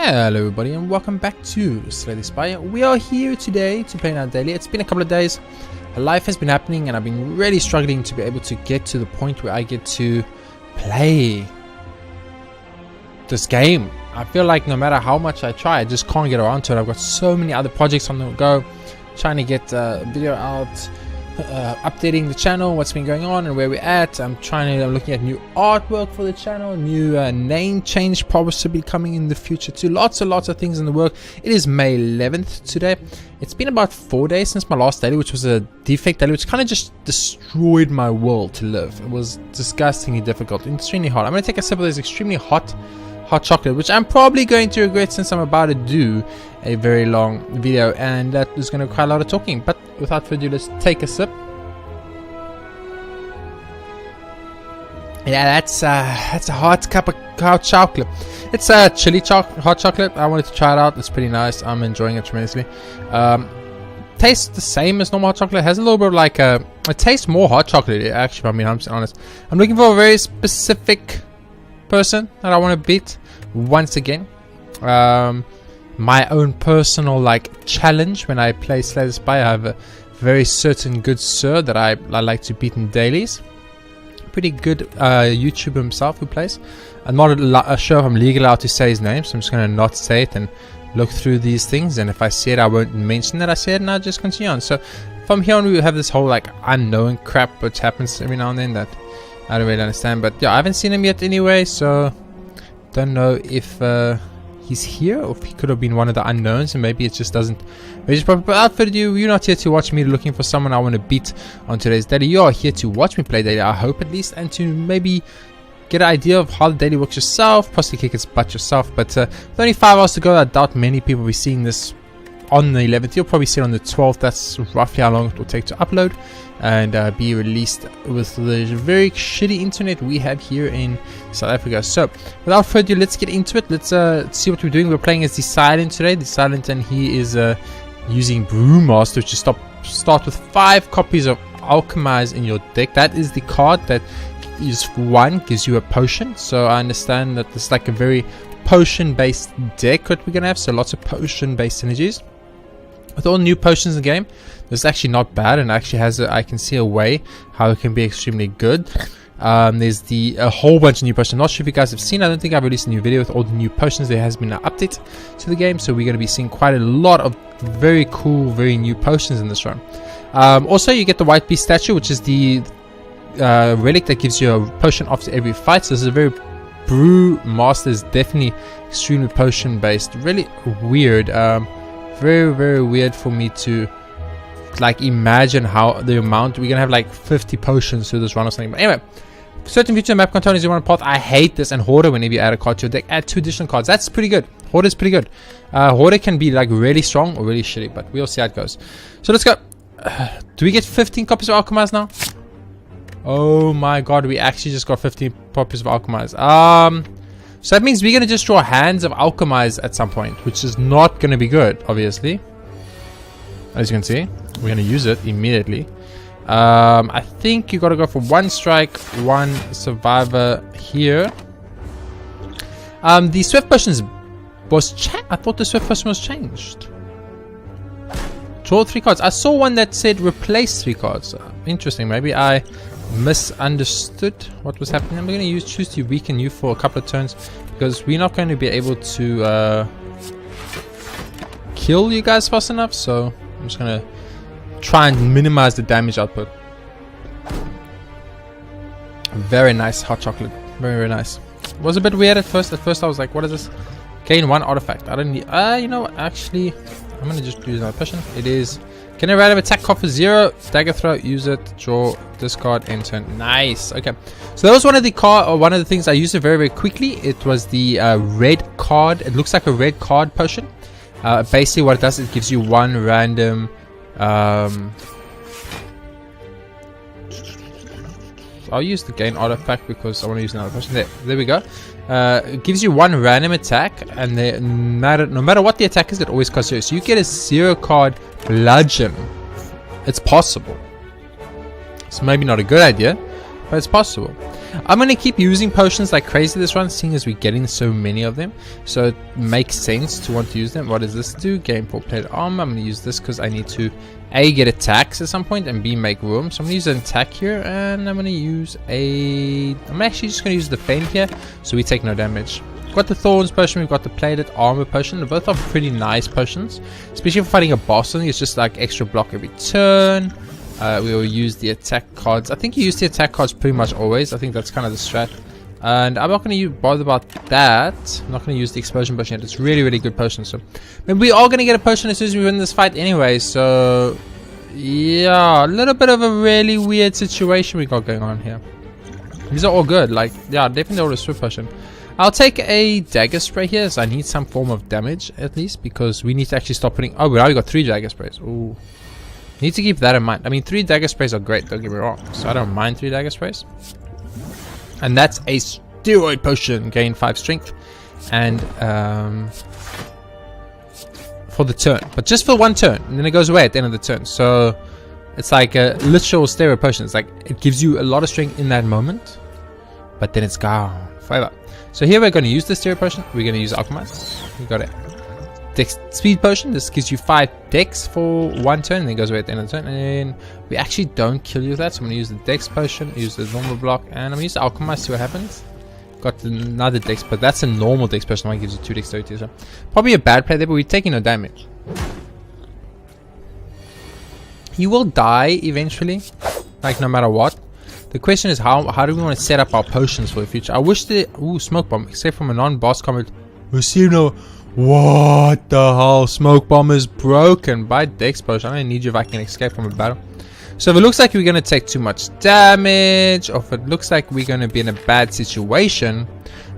Hello everybody and welcome back to Slay the Spire. We are here today to play our daily. It's been a couple of days. Life has been happening and I've been really struggling to be able to get to the point where I get to play this game. I feel like no matter how much I try, I just can't get around to it. I've got so many other projects on the go, trying to get a video out, updating the channel, what's been going on and where we're at. I'm looking at new artwork for the channel, new name change possibly coming in the future too. Lots of things in the work. It is May 11th today. It's been about 4 days since my last daily, which was a defect daily, which kind of just destroyed my will to live. It was disgustingly difficult, extremely hot. I'm going to take a sip of this extremely hot chocolate, which I'm probably going to regret since I'm about to do a very long video and that is going to require a lot of talking. But without further ado, let's take a sip. Yeah, that's a hot cup of hot chocolate. It's a chili hot chocolate. I wanted to try it out. It's pretty nice. I'm enjoying it tremendously. Tastes the same as normal hot chocolate. It has a little bit of like it tastes more hot chocolate actually. I mean, I'm honest. I'm looking for a very specific person that I want to beat once again. My own personal like challenge when I play Slay the Spire. I have a very certain good sir that I like to beat in dailies. Pretty good YouTuber himself who plays. I'm not sure if I'm legally allowed to say his name, so I'm just going to not say it and look through these things, and if I see it I won't mention that I said it and I'll just continue on. So from here on we have this whole like unknown crap which happens every now and then that I don't really understand, but yeah, I haven't seen him yet anyway, so don't know if he's here or if he could have been one of the unknowns and maybe it just doesn't register. But without further ado, you're not here to watch me looking for someone I want to beat on today's daily. You are here to watch me play daily, I hope at least, and to maybe get an idea of how the daily works yourself, possibly kick its butt yourself. But with only 5 hours to go, I doubt many people will be seeing this on the 11th. You'll probably see it on the 12th. That's roughly how long it will take to upload and be released with the very shitty internet we have here in South Africa. So without further ado, let's get into it. Let's see what we're doing. We're playing as the Silent today. The Silent, and he is using Brewmaster, which is start with 5 copies of Alchemize in your deck. That is the card that is one gives you a potion. So I understand that this is like a very potion based deck that we're gonna have, so lots of potion based synergies. With all new potions in the game, this is actually not bad, and actually has I can see a way how it can be extremely good. There's a whole bunch of new potions. Not sure if you guys have seen. I don't think I've released a new video with all the new potions. There has been an update to the game, so we're going to be seeing quite a lot of very cool, very new potions in this run. Also, you get the White Beast statue, which is the relic that gives you a potion after every fight. So this is a very Brewmaster is definitely extremely potion based. Really weird. Very weird for me to like imagine how the amount we're gonna have like 50 potions through this run or something. But anyway, certain future map containers you want to path. I hate this, and Hoarder, whenever you add a card to your deck, add 2 additional cards. That's pretty good. Hoarder is pretty good. Hoarder can be like really strong or really shitty, but we'll see how it goes. So let's go. Do we get 15 copies of Alchemize now? Oh my god, we actually just got 15 copies of Alchemize. So that means we're going to just draw hands of Alchemize at some point, which is not going to be good, obviously. As you can see, we're going to use it immediately. I think you got to go for 1 strike, 1 survivor here. The Swift Potions was I thought the Swift Potion was changed. Draw 3 cards. I saw one that said replace 3 cards. Interesting. Maybe I misunderstood what was happening. I'm going to choose to weaken you for a couple of turns because we're not going to be able to kill you guys fast enough, so I'm just going to try and minimize the damage output. Very nice hot chocolate, very nice. It was a bit weird at first. I was like, what is this? Gain 1 artifact. I don't need you know, actually I'm going to just use another potion. It is can a random attack cost for 0, dagger throw, use it, draw, discard, end turn. Nice. Okay, so that was one of the things I used it very quickly. It was the red card. It looks like a red card potion. Basically what it does, it gives you 1 random I'll use the gain artifact because I want to use another potion. There we go. It gives you 1 random attack, and no matter what the attack is, it always costs 0. So you get a 0 card bludgeon. It's possible. It's maybe not a good idea, but it's possible. I'm going to keep using potions like crazy this run, seeing as we're getting so many of them. So it makes sense to want to use them. What does this do? Gain 4 plate armor. I'm going to use this because I need to A, get attacks at some point, and B, make room. So I'm going to use an attack here, and I'm going to use I'm actually just going to use the defend here, so we take no damage. We've got the Thorns potion, we've got the plated armor potion. They both are pretty nice potions, especially for fighting a boss. I think it's just like extra block every turn. We will use the attack cards. I think you use the attack cards pretty much always. I think that's kind of the strat. And I'm not going to bother about that. I'm not going to use the explosion potion yet. It's really, really good potion. So, but we are going to get a potion as soon as we win this fight anyway. So, yeah, a little bit of a really weird situation we got going on here. These are all good. Like, yeah, definitely all a swift potion. I'll take a dagger spray here, so I need some form of damage at least, because we need to actually stop putting. Oh, we already got 3 dagger sprays. Ooh. Need to keep that in mind. I mean, 3 dagger sprays are great, don't get me wrong. So I don't mind 3 dagger sprays. And that's a steroid potion. Gain 5 strength. And for the turn. But just for 1 turn. And then it goes away at the end of the turn. So it's like a literal steroid potion. It's like it gives you a lot of strength in that moment. But then it's gone forever. So here we're going to use the steroid potion. We're going to use Alchemize. We got it. Dex speed potion. This gives you 5 dex for 1 turn, and then goes away at the end of the turn. And we actually don't kill you with that, so I'm going to use the dex potion, use the normal block, and I'm going to use the Alchemize, see what happens. Got another dex, but that's a normal dex potion. One gives you 2 dexterity, so probably a bad play there, but we're taking no damage. You will die eventually, like no matter what. The question is how do we want to set up our potions for the future? I wish the smoke bomb, except from a non-boss comment. What the hell? Smoke bomb is broken by dex potion. I don't need you if I can escape from a battle. So if it looks like we're going to take too much damage, or if it looks like we're going to be in a bad situation,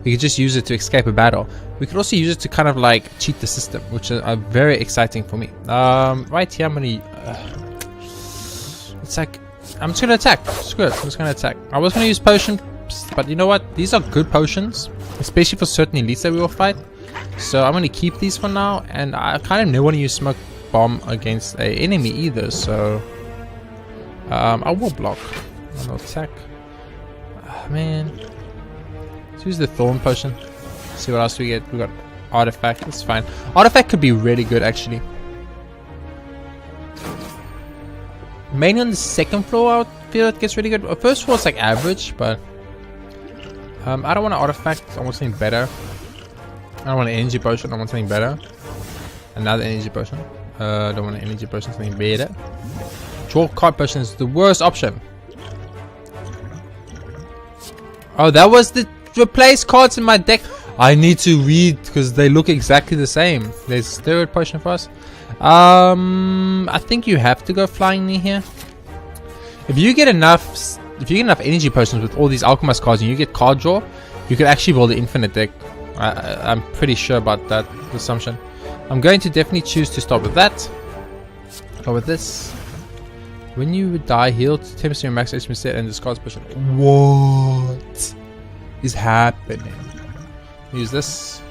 we could just use it to escape a battle. We could also use it to kind of like cheat the system, which are very exciting for me. Right here, I'm going to... it's like... I'm just going to attack. Screw it. I'm just going to attack. I was going to use potion, but you know what? These are good potions, especially for certain elites that we will fight. So I'm going to keep these for now, and I kind of don't want to use smoke bomb against an enemy either, so I will block. I'll attack. Man. Let's use the thorn potion. See what else we get. We got artifact. That's fine. Artifact could be really good actually. Mainly on the second floor, I feel it gets really good. First floor is like average, but I don't want an artifact. I want something better. I don't want an energy potion. I want something better. Another energy potion. I don't want an energy potion. Something better. Draw card potion is the worst option. Oh, that was the replace cards in my deck. I need to read because they look exactly the same. There's third potion for us. I think you have to go flying near here. If you get enough energy potions with all these alchemist cards and you get card draw, you could actually build an infinite deck. I'm pretty sure about that assumption. I'm going to definitely choose to start with that. Go with this. When you die, heal 10% your max HP set and discard potion. What is happening? Use this.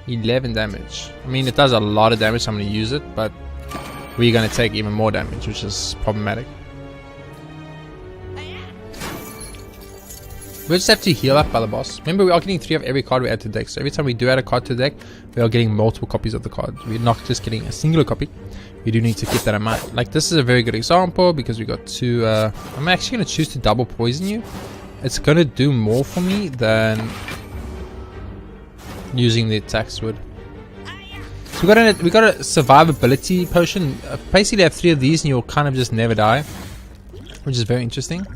11 damage. I mean, it does a lot of damage, so I'm going to use it, but we're going to take even more damage, which is problematic. We just have to heal up by the boss. Remember, we are getting 3 of every card we add to the deck, so every time we do add a card to the deck, we are getting multiple copies of the card. We're not just getting a singular copy. We do need to keep that in mind. Like, this is a very good example because we got 2. I'm actually going to choose to double poison you. It's going to do more for me than using the attack sword. So we got a survivability potion. Basically, have 3 of these, and you'll kind of just never die, which is very interesting.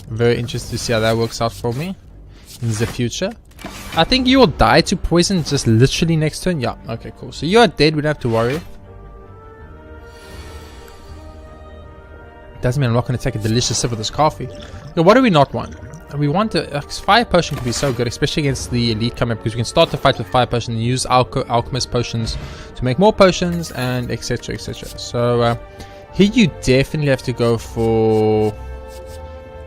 Very interested to see how that works out for me in the future. I think you will die to poison just literally next turn. Yeah. Okay. Cool. So you are dead. We don't have to worry. Doesn't mean I'm not going to take a delicious sip of this coffee. Now, what do we not want? We want a fire potion. Could be so good, especially against the elite coming up, because we can start the fight with fire potion and use alchemist potions to make more potions and etc, etc. So here you definitely have to go for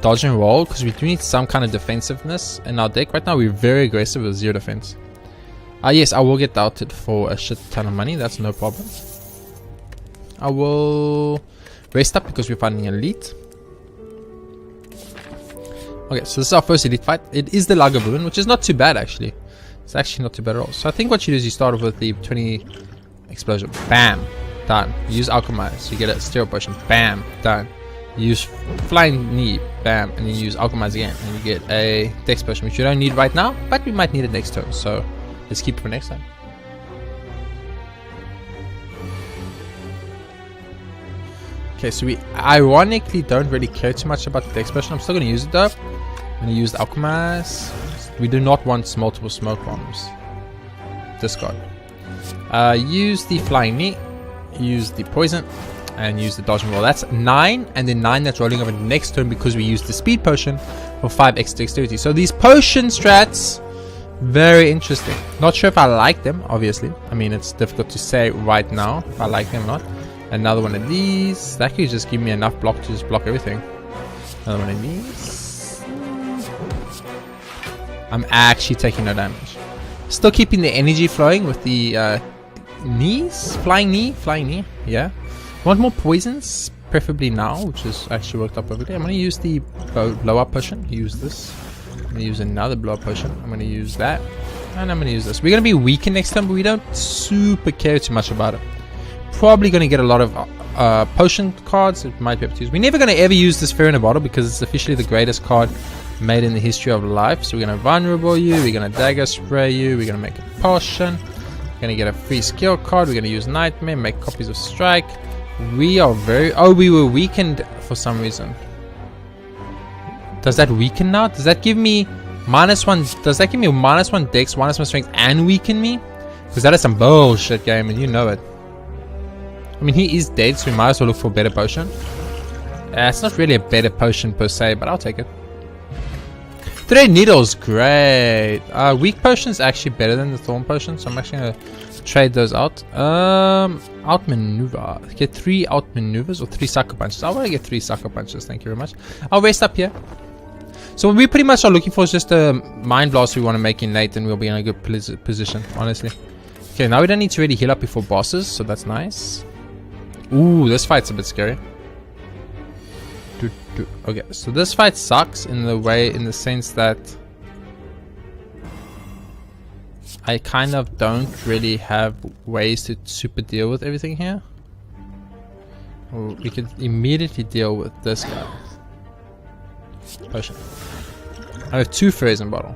dodge and roll, because we do need some kind of defensiveness in our deck. Right now we're very aggressive with 0 defense. Yes, I will get doubted for a shit ton of money. That's no problem. I will rest up because we're fighting an elite. Okay, so this is our first elite fight. It is the Lagavulin, which is not too bad actually. It's actually not too bad at all. So I think what you do is you start off with the 20 explosion. Bam, done. You use alchemize. You get a steel potion. Bam, done. You use flying knee. Bam, and then you use alchemize again, and you get a dex potion, which you don't need right now, but we might need it next turn. So let's keep it for next time. Okay, so we ironically don't really care too much about the dex potion. I'm still going to use it though. I'm going to use the alchemize. We do not want multiple smoke bombs. Discard. Use the flying knee. Use the poison. And use the dodge and roll. That's 9. And then 9 that's rolling over the next turn because we used the speed potion for 5 extra dexterity. So these potion strats, very interesting. Not sure if I like them, obviously. I mean, it's difficult to say right now if I like them or not. Another one of these. That could just give me enough block to just block everything. Another one of these. I'm actually taking no damage. Still keeping the energy flowing with the knees. Flying knee. Yeah. Want more poisons? Preferably now, which has actually worked out perfectly. I'm going to use the blow up potion. Use this. I'm going to use another blow up potion. I'm going to use that. And I'm going to use this. We're going to be weakened next time, but we don't super care too much about it. Probably going to get a lot of potion cards. It might be able to use. We're never going to ever use this Fear in a Bottle because it's officially the greatest card made in the history of life. So we're going to vulnerable you. We're going to dagger spray you. We're going to make a potion. We're going to get a free skill card. We're going to use Nightmare. Make copies of Strike. We are very... Oh, we were weakened for some reason. Does that weaken now? Does that give me -1? Does that give me -1 dex, -1 strength, and weaken me? Because that is some bullshit game, and you know it. I mean, he is dead, so we might as well look for a better potion. It's not really a better potion per se, but I'll take it. Thread Needle's great. Weak potion's actually better than the Thorn potion, so I'm actually going to trade those out. Outmaneuver. Get 3 outmaneuvers or 3 sucker punches. I want to get 3 sucker punches, thank you very much. I'll rest up here. So what we pretty much are looking for is just a Mind Blast we want to make innate, and we'll be in a good position, honestly. Okay, now we don't need to really heal up before bosses, so that's nice. Ooh, this fight's a bit scary. Okay, so this fight sucks in the sense that I kind of don't really have ways to super deal with everything here. We can immediately deal with this guy. Potion. I have 2 fairies in a bottle.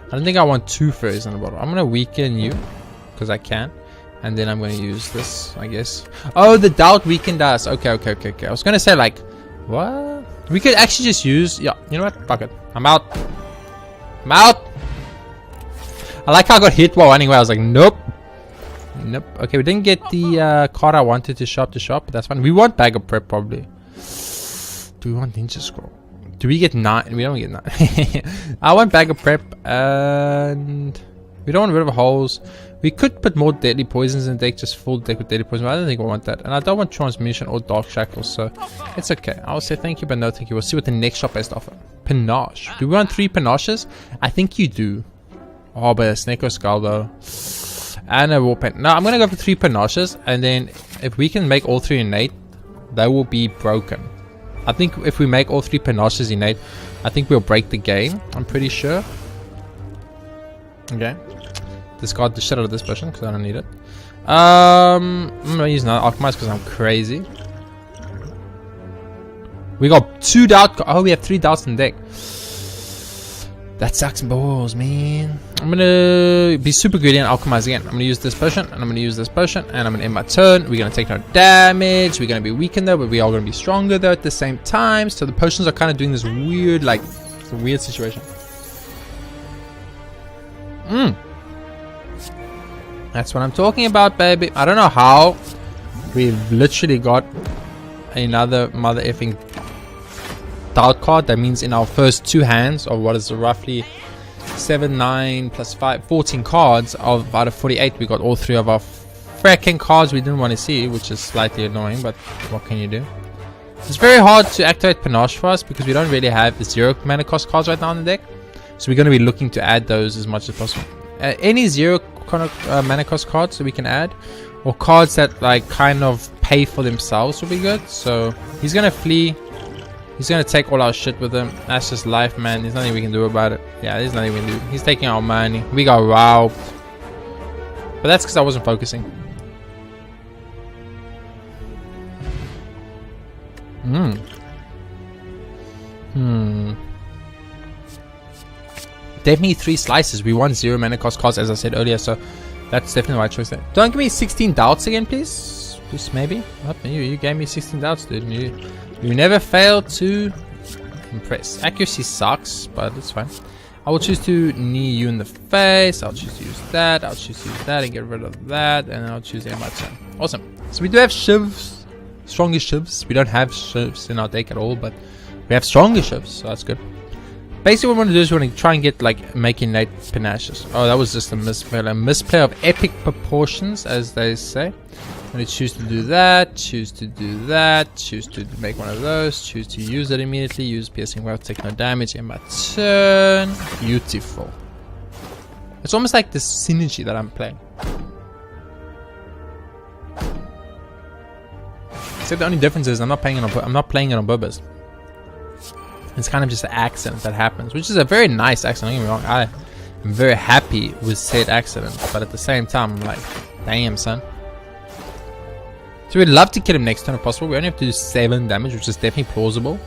I don't think I want 2 fairies in a bottle. I'm gonna weaken you because I can. And then I'm going to use this, I guess. Oh, the doubt weakened us. Okay. I was going to say, like, what? We could actually just use... Yeah, you know what? Fuck it. I'm out. I like how I got hit while anyway. I was like, nope. Okay, we didn't get the card I wanted to shop, but that's fine. We want Bag of Prep, probably. Do we want Ninja Scroll? Do we get 9? We don't get 9. I want Bag of Prep, and... we don't want rid of holes. We could put more deadly poisons in the deck, just full deck with deadly poison. But I don't think we want that. And I don't want transmission or dark shackles, so it's okay. I'll say thank you, but no thank you. We'll see what the next shop has to offer. Panache. Do we want 3 panaches? I think you do. Oh, but a snake or skull though. And a war paint. No, I'm gonna go for 3 panaches, and then if we can make all 3 innate, they will be broken. I think if we make all 3 panaches innate, I think we'll break the game. I'm pretty sure. Okay. Discard the shit out of this potion because I don't need it. I'm gonna use another Alchemize because I'm crazy. We got 2 doubt. Oh, we have 3 doubts in deck. That sucks balls, man. I'm gonna be super greedy and Alchemize again. I'm gonna use this potion, and I'm gonna use this potion, and I'm gonna end my turn. We're gonna take no damage. We're gonna be weakened though, but we are gonna be stronger though at the same time. So the potions are kind of doing this weird, like, it's a weird situation. That's what I'm talking about, baby. I don't know how we've literally got another mother effing doubt card. That means in our first 2 hands of what is roughly 7, 9 plus 5, 14 cards of out of 48, we got all 3 of our freaking cards we didn't want to see, which is slightly annoying, but what can you do? It's very hard to activate Panache for us because we don't really have the 0 mana cost cards right now in the deck. So we're going to be looking to add those as much as possible. Any 0 kind of mana cost cards that we can add, or cards that like kind of pay for themselves will be good. So he's gonna flee. He's gonna take all our shit with him. That's just life, man. There's nothing we can do about it. Yeah, there's nothing we can do. He's taking our money. We got robbed. But that's because I wasn't focusing. Definitely 3 slices. We want 0 mana cost cards, as I said earlier, so that's definitely the right choice there. Don't give me 16 doubts again, please. Just maybe. Oh, you gave me 16 doubts, dude. You never fail to impress. Accuracy sucks, but it's fine. I will choose to knee you in the face. I'll choose to use that. I'll choose to use that and get rid of that. And I'll choose my turn. Awesome. So we do have shivs. Stronger shivs. We don't have shivs in our deck at all, but we have stronger shivs, so that's good. Basically what we want to do is we want to try and get make innate panaches. Oh, that was just a misplay. A misplay of epic proportions, as they say. I'm going to choose to do that, choose to do that, choose to make one of those, choose to use it immediately, use piercing wave, take no damage in my turn. Beautiful. It's almost like the synergy that I'm playing. Except the only difference is I'm not playing it on purpose. It's kind of just an accident that happens, which is a very nice accident. Don't get me wrong. I am very happy with said accident, but at the same time, I'm like, damn, son. So we'd love to kill him next turn if possible. We only have to do 7 damage, which is definitely plausible.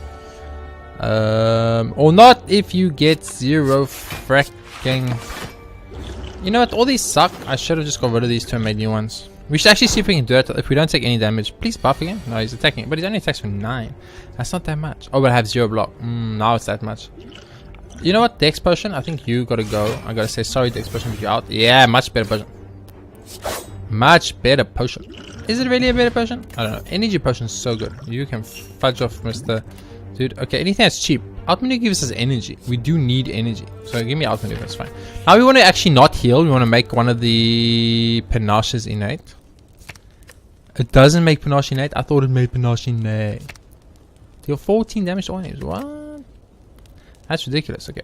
Or not if you get 0 fracking. You know what? All these suck. I should have just got rid of these 2 and made new ones. We should actually see if we can do it if we don't take any damage. Please buff again. No, he's attacking, but he only attacks for 9. That's not that much. Oh, but I have 0 block. Now it's that much. You know what? Dex potion. I think you gotta go. I gotta say sorry, Dex potion, but you're out. Yeah, much better potion. Much better potion. Is it really a better potion? I don't know. Energy potion is so good. You can fudge off, Mr. Dude. Okay, anything that's cheap. Ultimately gives us energy. We do need energy. So give me ultimately, that's fine. Now we want to actually not heal. We want to make one of the panaches innate. It doesn't make panache innate. I thought it made panache innate. Deal 14 damage to all enemies. What? That's ridiculous. Okay.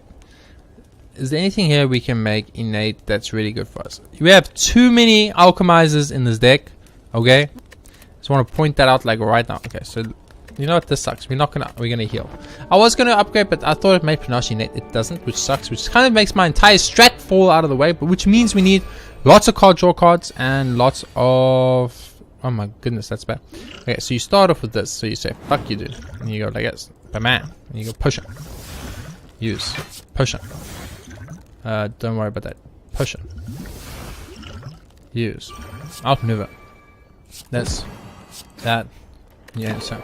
Is there anything here we can make innate that's really good for us? We have too many alchemizers in this deck. Okay. Just want to point that out like right now. Okay, so you know what? This sucks. We're gonna heal. I was gonna upgrade, but I thought it made panache innate. It doesn't, which sucks. Which kind of makes my entire strat fall out of the way. But which means we need lots of card draw cards and lots of. Oh my goodness, that's bad. Okay, so you start off with this. So you say, fuck you, dude. And you go like this. Bam. And you go push it. Use. Push it. Don't worry about that. Push it. Use. Outmaneuver. This. That. Yeah, so.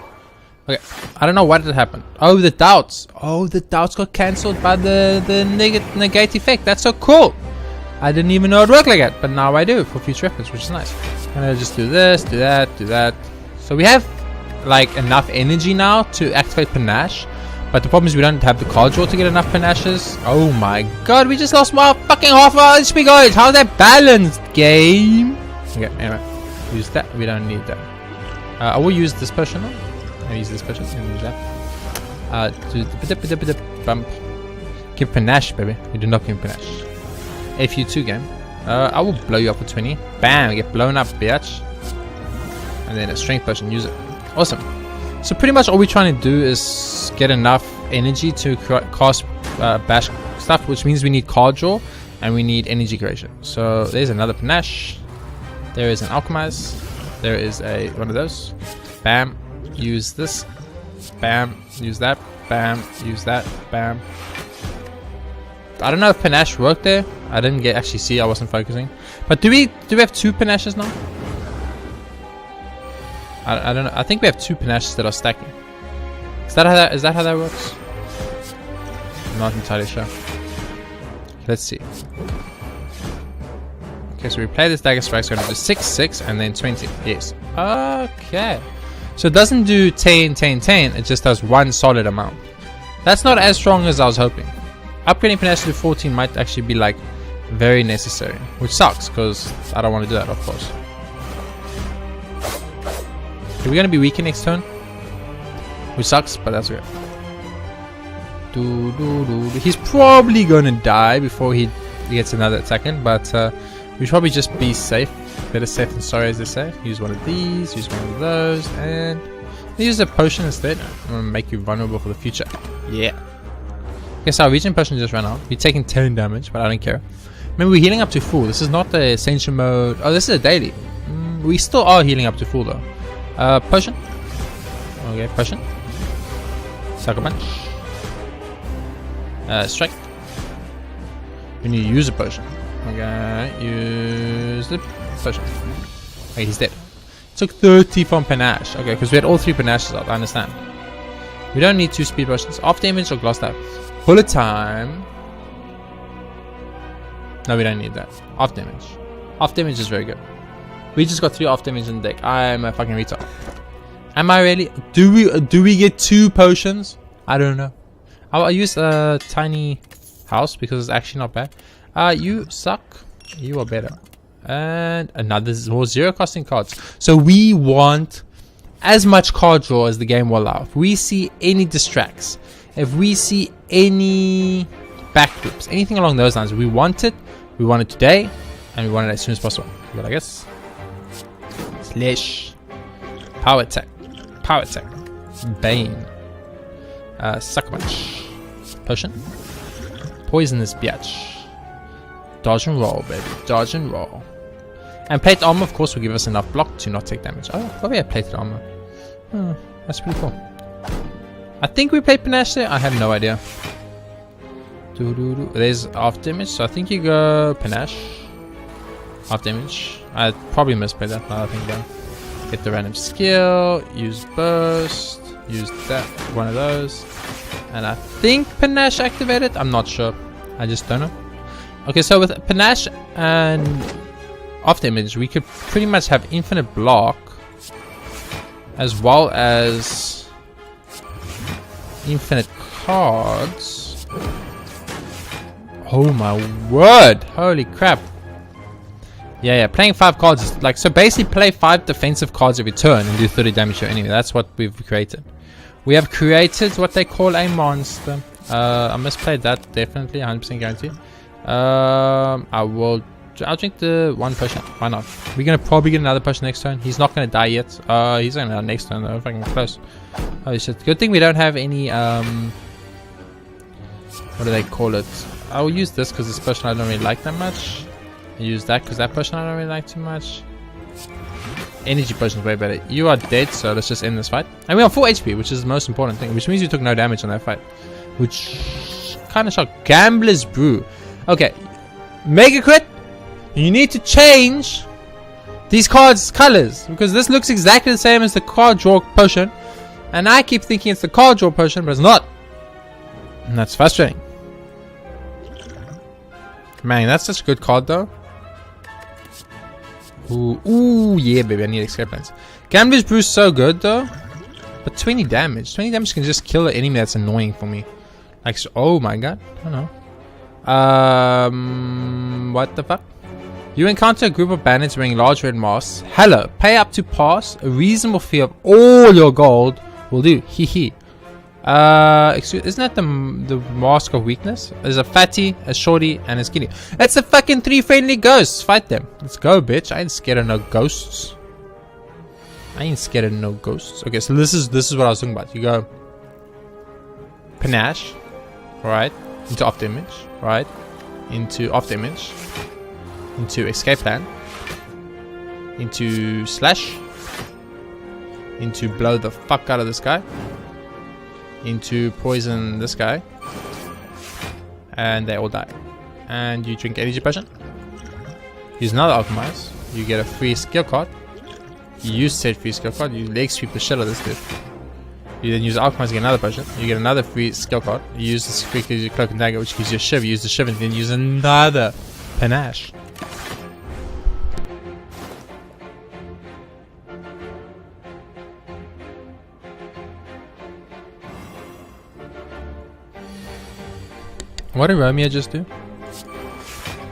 Okay. I don't know why did it happen. Oh, the doubts. Oh, the doubts got cancelled by the negate effect. That's so cool. I didn't even know it worked like that. But now I do for future reference, which is nice. I'm gonna just do this, do that, do that. So we have like enough energy now to activate panache. But the problem is we don't have the card draw to get enough panaches. Oh my god, we just lost more fucking half our HP guys. How's that balanced, game? Okay, anyway. Use that. We don't need that. I will use this potion now. I'll use this potion and use that. Do the bump. Give panache, baby. You do not give panache. FU2 game. I will blow you up for 20. Bam, get blown up, bitch. And then a strength potion, use it. Awesome. So pretty much all we're trying to do is get enough energy to cast bash stuff, which means we need card draw and we need energy creation. So there's another panache. There is an alchemize. There is one of those. Bam. Use this. Bam. Use that. Bam. Use that. Bam. I don't know if panache worked there. I didn't actually see. I wasn't focusing. But do we have 2 panaches now? I don't know. I think we have 2 panaches that are stacking. Is that how that works? I'm not entirely sure. Let's see. Okay, so we play this dagger strike. So we're gonna do 6, 6, and then 20. Yes. Okay. So it doesn't do 10, 10, 10. It just does 1 solid amount. That's not as strong as I was hoping. Upgrading panache to 14 might actually be like very necessary, which sucks because I don't want to do that, of course. Are we gonna be weakened next turn? Which sucks, but that's okay. He's probably gonna die before he gets another attack in, but we should probably just be safe. Better safe than sorry, as they say. Use one of these, use one of those, and Use a potion instead. I'm gonna make you vulnerable for the future. Yeah. Guess our regen potion just ran out. We're taking 10 damage, but I don't care. Remember, we're healing up to full. This is not the essential mode. Oh, this is a daily. We still are healing up to full though. Potion. Okay, potion. Sucker punch. Strike. We need to use a potion. Okay, use the potion. Okay, he's dead. Took 30 from Panache. Okay, because we had all 3 Panaches out. I understand. We don't need 2 speed potions. Off damage or gloss type. Bullet time. No, we don't need that. Off damage. Off damage is very good. We just got 3 off damage in the deck. I'm a fucking retard. Am I really? Do we get 2 potions? I don't know. I'll use a tiny house because it's actually not bad. You suck. You are better. And another more 0 costing cards. So we want as much card draw as the game will allow. If we see any distracts, if we see any backflips, anything along those lines, we want it. We want it today, and we want it as soon as possible. But I guess slash power attack, bane, sucker punch, potion, poisonous biatch, dodge and roll, baby, dodge and roll. And plate armor, of course, will give us enough block to not take damage. Oh, probably have plated armor. Oh, that's pretty cool. I think we played Panache there. I have no idea. There's off damage, so I think you go Panache. Off damage. I probably misplayed that. Now I think about it. Get the random skill. Use burst. Use that. One of those. And I think Panache activated. I'm not sure. I just don't know. Okay, so with Panache and off damage, we could pretty much have infinite block as well as infinite cards. Oh my word, holy crap. Yeah, playing 5 cards is like, so basically play 5 defensive cards every turn and do 30 damage to your enemy. That's what we've created. We have created what they call a monster. I misplayed that, definitely, 100% guarantee. I'll drink the 1 potion. Why not? We're gonna probably get another potion next turn. He's not gonna die yet. He's gonna die next turn though, fucking close. Holy shit. Good thing we don't have any what do they call it? I will use this because this potion I don't really like that much. I use that because that potion I don't really like too much. Energy potion is way better. You are dead, so let's just end this fight. And we are 4 HP, which is the most important thing, which means you took no damage on that fight. Which kind of shocked. Gambler's Brew. Okay. Mega crit. You need to change these cards' colors because this looks exactly the same as the card draw potion, and I keep thinking it's the card draw potion, but it's not, and that's frustrating. Man, that's such a good card though. Ooh, yeah, baby, I need escape plans. Gambler's Brew is so good though, but 20 damage can just kill an enemy that's annoying for me. Like, so, oh my god, I don't know. What the fuck? You encounter a group of bandits wearing large red masks. Hello, pay up to pass. A reasonable fee of all your gold will do. Hee. Isn't that the mask of weakness? There's a fatty, a shorty, and a skinny. That's the fucking 3 friendly ghosts. Fight them. Let's go, bitch. I ain't scared of no ghosts. Okay, so this is what I was talking about. You go Panache, right? Into off damage, right? Into off damage. Into escape plan, into slash, into blow the fuck out of this guy, into poison this guy, and they all die. And you drink energy potion, use another alchemize, you get a free skill card, you use said free skill card, you leg sweep the shit out of this dude. You then use alchemize to get another potion, you get another free skill card, you use this free cloak and dagger, which gives you a shiv, you use the shiv and then use another Panache. What did Romeo just do?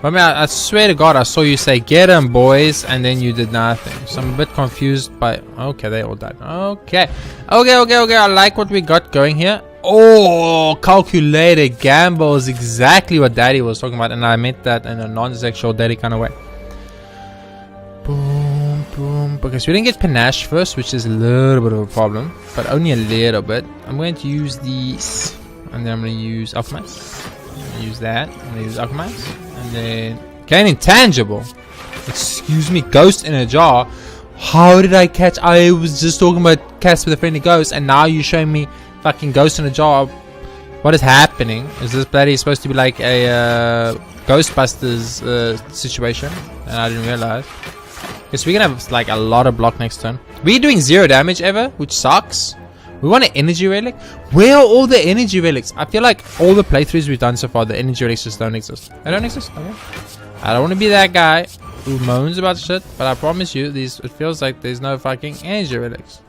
Romeo, I swear to God, I saw you say, "Get him, boys," and then you did nothing. So I'm a bit confused by... Okay, they all died. Okay. I like what we got going here. Oh, calculated gamble is exactly what Daddy was talking about, and I meant that in a non-sexual Daddy kind of way. Boom. Boom. Because we didn't get panache first, which is a little bit of a problem, but only a little bit. I'm going to use these, and then I'm going to use alchemize. Use that. I'm going to use alchemize, and then gain intangible. Excuse me, ghost in a jar. How did I catch? I was just talking about cast with a friendly ghost, and now you're showing me fucking ghost in a jar. What is happening? Is this bloody supposed to be like a Ghostbusters situation? And I didn't realize. Because we're gonna have like a lot of block next turn. We're doing 0 damage ever, which sucks. We want an energy relic. Where are all the energy relics? I feel like all the playthroughs we've done so far, the energy relics just don't exist. They don't exist. Okay. I don't want to be that guy who moans about shit, but I promise you, it feels like there's no fucking energy relics.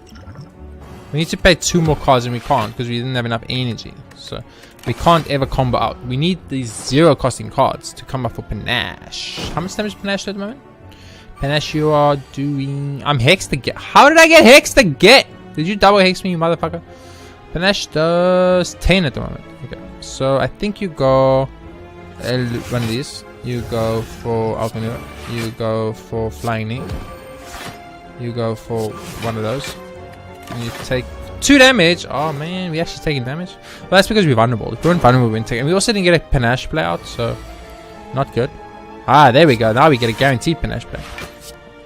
We need to pay 2 more cards and we can't because we didn't have enough energy. So we can't ever combo out. We need these 0 costing cards to come up for panache. How much damage panache at the moment? Panache, you are doing... I'm hexed again. How did I get hexed again? Did you double hex me, you motherfucker? Panache does 10 at the moment. Okay, so I think you go one of these. You go for Alchemy. You go for Flying Knee. You go for one of those. And you take 2 damage. Oh man, we actually taking damage. Well, that's because we're vulnerable. If we weren't vulnerable, we wouldn't take it. And we also didn't get a panache play out, so not good. Ah, there we go. Now we get a guaranteed panache play.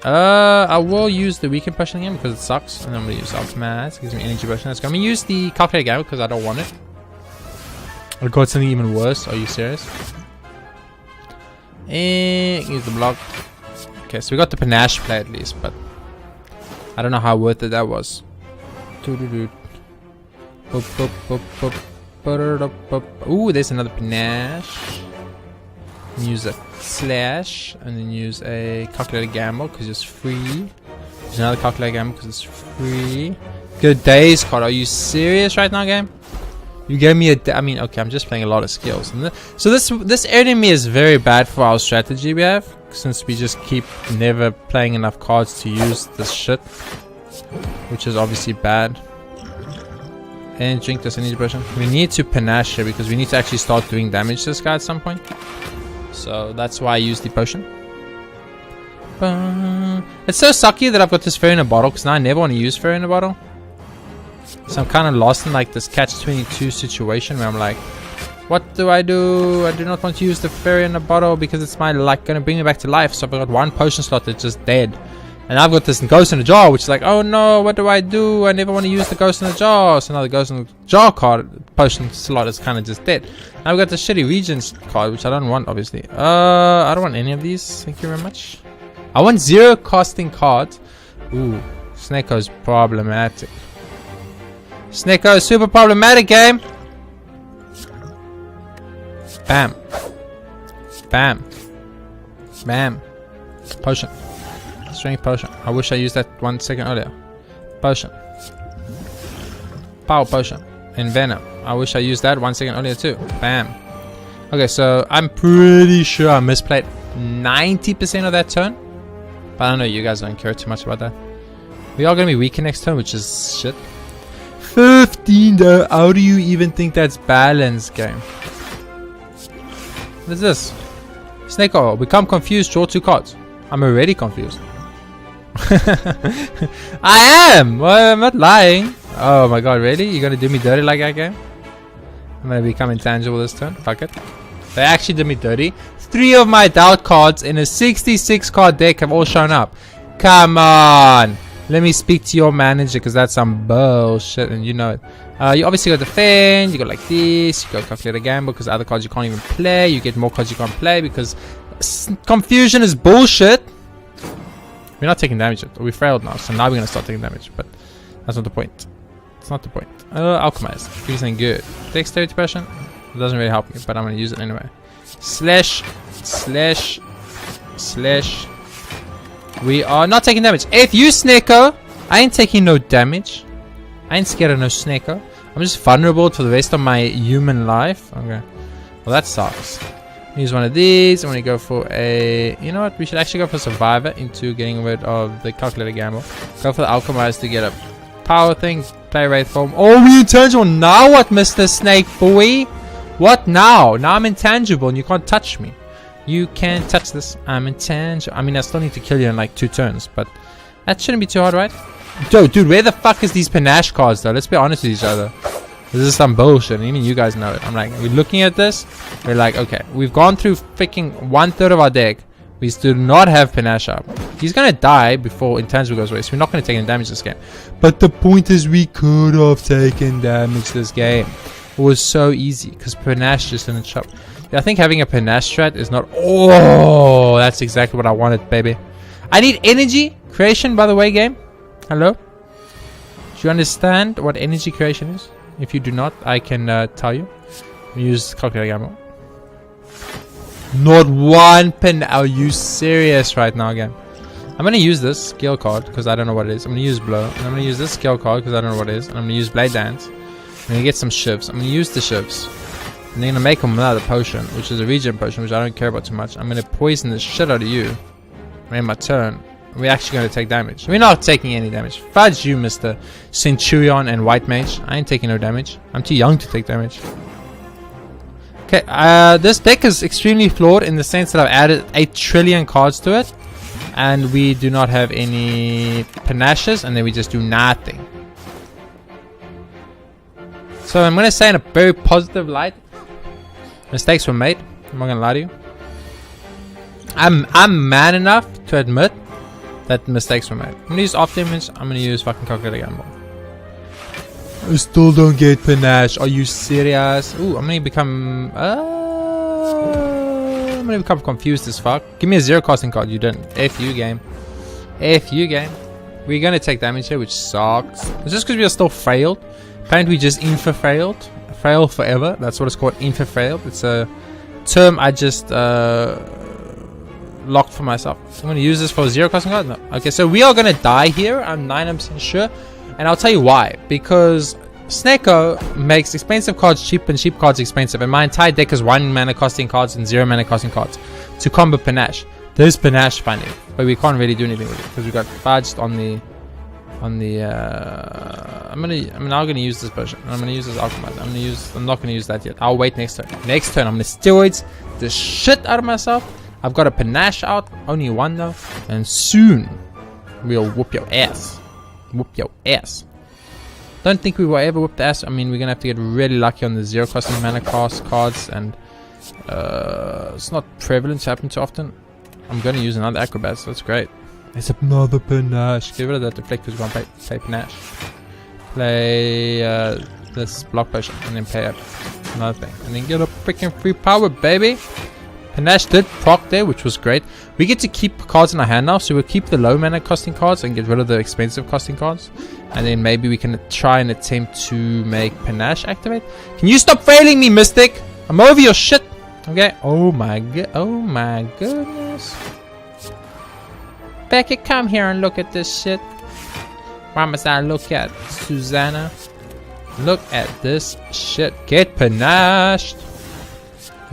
I will use the weekend potion again because it sucks. And then I'm gonna use Ultimate. It gives me energy potion. I'm gonna use the calculator gamble because I don't want it. I got something even worse. Are you serious? And use the block. Okay, so we got the panache play at least, but I don't know how worth it that was. Ooh, there's another panache. Use a slash and then use a calculator gamble because it's free. There's another calculator gamble because it's free. Good days card. Are you serious right now, game? You gave me I mean, okay, I'm just playing a lot of skills. So this enemy is very bad for our strategy we have, since we just keep never playing enough cards to use this shit, which is obviously bad. And drink this energy potion. We need to panache here because we need to actually start doing damage to this guy at some point. So that's why I use the potion. It's so sucky that I've got this fairy in a bottle because now I never want to use fairy in a bottle. So I'm kind of lost in like this catch-22 situation where I'm like, what do? I do not want to use the fairy in a bottle because it's my like gonna bring me back to life. So I've got 1 potion slot that's just dead. And I've got this ghost in a jar, which is like, oh no, what do? I never want to use the ghost in the jar. So now the ghost in the jar card potion slot is kind of just dead. Now I've got the shitty Regents card, which I don't want, obviously. I don't want any of these. Thank you very much. I want 0 costing cards. Ooh, Snakeo's problematic. Sneko is super problematic, game. Bam. Bam. Bam. Potion. Strength potion. I wish I used that 1 second earlier. Potion. Power potion. And venom. I wish I used that 1 second earlier too. Bam. Okay, so I'm pretty sure I misplayed 90% of that turn. But I don't know, you guys don't care too much about that. We are going to be weaker next turn, which is shit. 15 though. How do you even think that's balanced, game? What is this? Sneko, become confused, draw 2 cards. I'm already confused. I am! Well, I'm not lying. Oh my god, really? You're gonna do me dirty like that, game? I'm gonna become intangible this turn. Fuck it. They actually did me dirty. 3 of my doubt cards in a 66 card deck have all shown up. Come on! Let me speak to your manager because that's some bullshit and you know it. You obviously got defend, you go like this, you go calculator gamble because other cards you can't even play. You get more cards you can't play because confusion is bullshit. We're not taking damage yet. We failed now, so now we're gonna start taking damage, but that's not the point. It's not the point. Alchemize. Give me something good. Dexterity potion. It doesn't really help me, but I'm gonna use it anyway. Slash. Slash. Slash. We are not taking damage. If you Sneko, I ain't taking no damage. I ain't scared of no Sneko. I'm just vulnerable for the rest of my human life. Okay. Well, that sucks. Use one of these. I'm going to go for a... You know what? We should actually go for Survivor into getting rid of the Calculator Gamble. Go for the Alchemize to get a power thing. Play Wraith Form. Oh, we intangible. Now what, Mr. Snake Boy? What now? Now I'm intangible and you can't touch me. You can't touch this. I'm intangible. I mean, I still need to kill you in like 2 turns, but That shouldn't be too hard, right? Dude, where the fuck is these panache cards though? Let's be honest with each other. This is some bullshit. Even you guys know it. I'm like, we're looking at this. We're like, okay, we've gone through freaking 1/3 of our deck. We still do not have panache up. He's gonna die before Intangible goes away, so we're not gonna take any damage this game. But the point is, we could have taken damage this game. It was so easy because panache just didn't show up. Yeah, I think having a panache strat is not. Oh, that's exactly what I wanted, baby. I need energy creation, by the way, game. Hello? Do you understand what energy creation is? If you do not, I can tell you. Use calculator ammo. Not one pen. Are you serious right now, again? I'm gonna use this skill card because I don't know what it is. I'm gonna use blow. And I'm gonna use this skill card because I don't know what it is. And I'm gonna use blade dance. I'm gonna get some shivs. I'm gonna use the shivs. And then I'm gonna make another potion, which is a regen potion, which I don't care about too much. I'm gonna poison the shit out of you. In my turn. We're actually going to take damage. We're not taking any damage. Fudge you, Mr. Centurion and White Mage. I ain't taking no damage. I'm too young to take damage. Okay, this deck is extremely flawed in the sense that I've added 8 trillion cards to it. And we do not have any panaches, and then we just do nothing. So I'm going to say in a very positive light, mistakes were made. I'm not going to lie to you. I'm man enough to admit that mistakes were made. I'm gonna use off damage. I'm gonna use fucking calculator gamble. I still don't get panache. Are you serious? Ooh, I'm gonna become confused as fuck. Give me a 0 costing card. You didn't. F you, game. F you, game. We're gonna take damage here, which sucks. It's just because we are still failed. Apparently we just infa-failed. Fail forever. That's what it's called, infa-failed. It's a term I just locked for myself. So I'm going to use this for a 0 costing card. No. Okay, so we are going to die here. I'm 9% sure. And I'll tell you why. Because Sneko makes expensive cards cheap and cheap cards expensive. And my entire deck is 1 mana costing cards and 0 mana costing cards to combo panache. There's panache funny, but we can't really do anything with it because we got fudged on the I'm now gonna use this potion. I'm gonna use this alchemite. I'm not gonna use that yet. I'll wait next turn. Next turn I'm gonna steroids the shit out of myself. I've got a panache out, only 1 though, and soon we'll whoop your ass. Whoop your ass. Don't think we will ever whoop the ass. I mean, we're gonna have to get really lucky on the 0 costing mana cost cards, and it's not prevalent to happen too often. I'm gonna use another acrobat, so that's great. It's another panache. Get rid of that deflect because we're gonna play panache. Play this block potion and then pay up another thing, and then get a freaking free power, baby. Panache did proc there, which was great. We get to keep cards in our hand now, so we'll keep the low mana costing cards and get rid of the expensive costing cards. And then maybe we can try and attempt to make panache activate. Can you stop failing me, Mystic? I'm over your shit. Okay. Oh my goodness. Becky, come here and look at this shit. Why must I look at Susanna? Look at this shit. Get panached.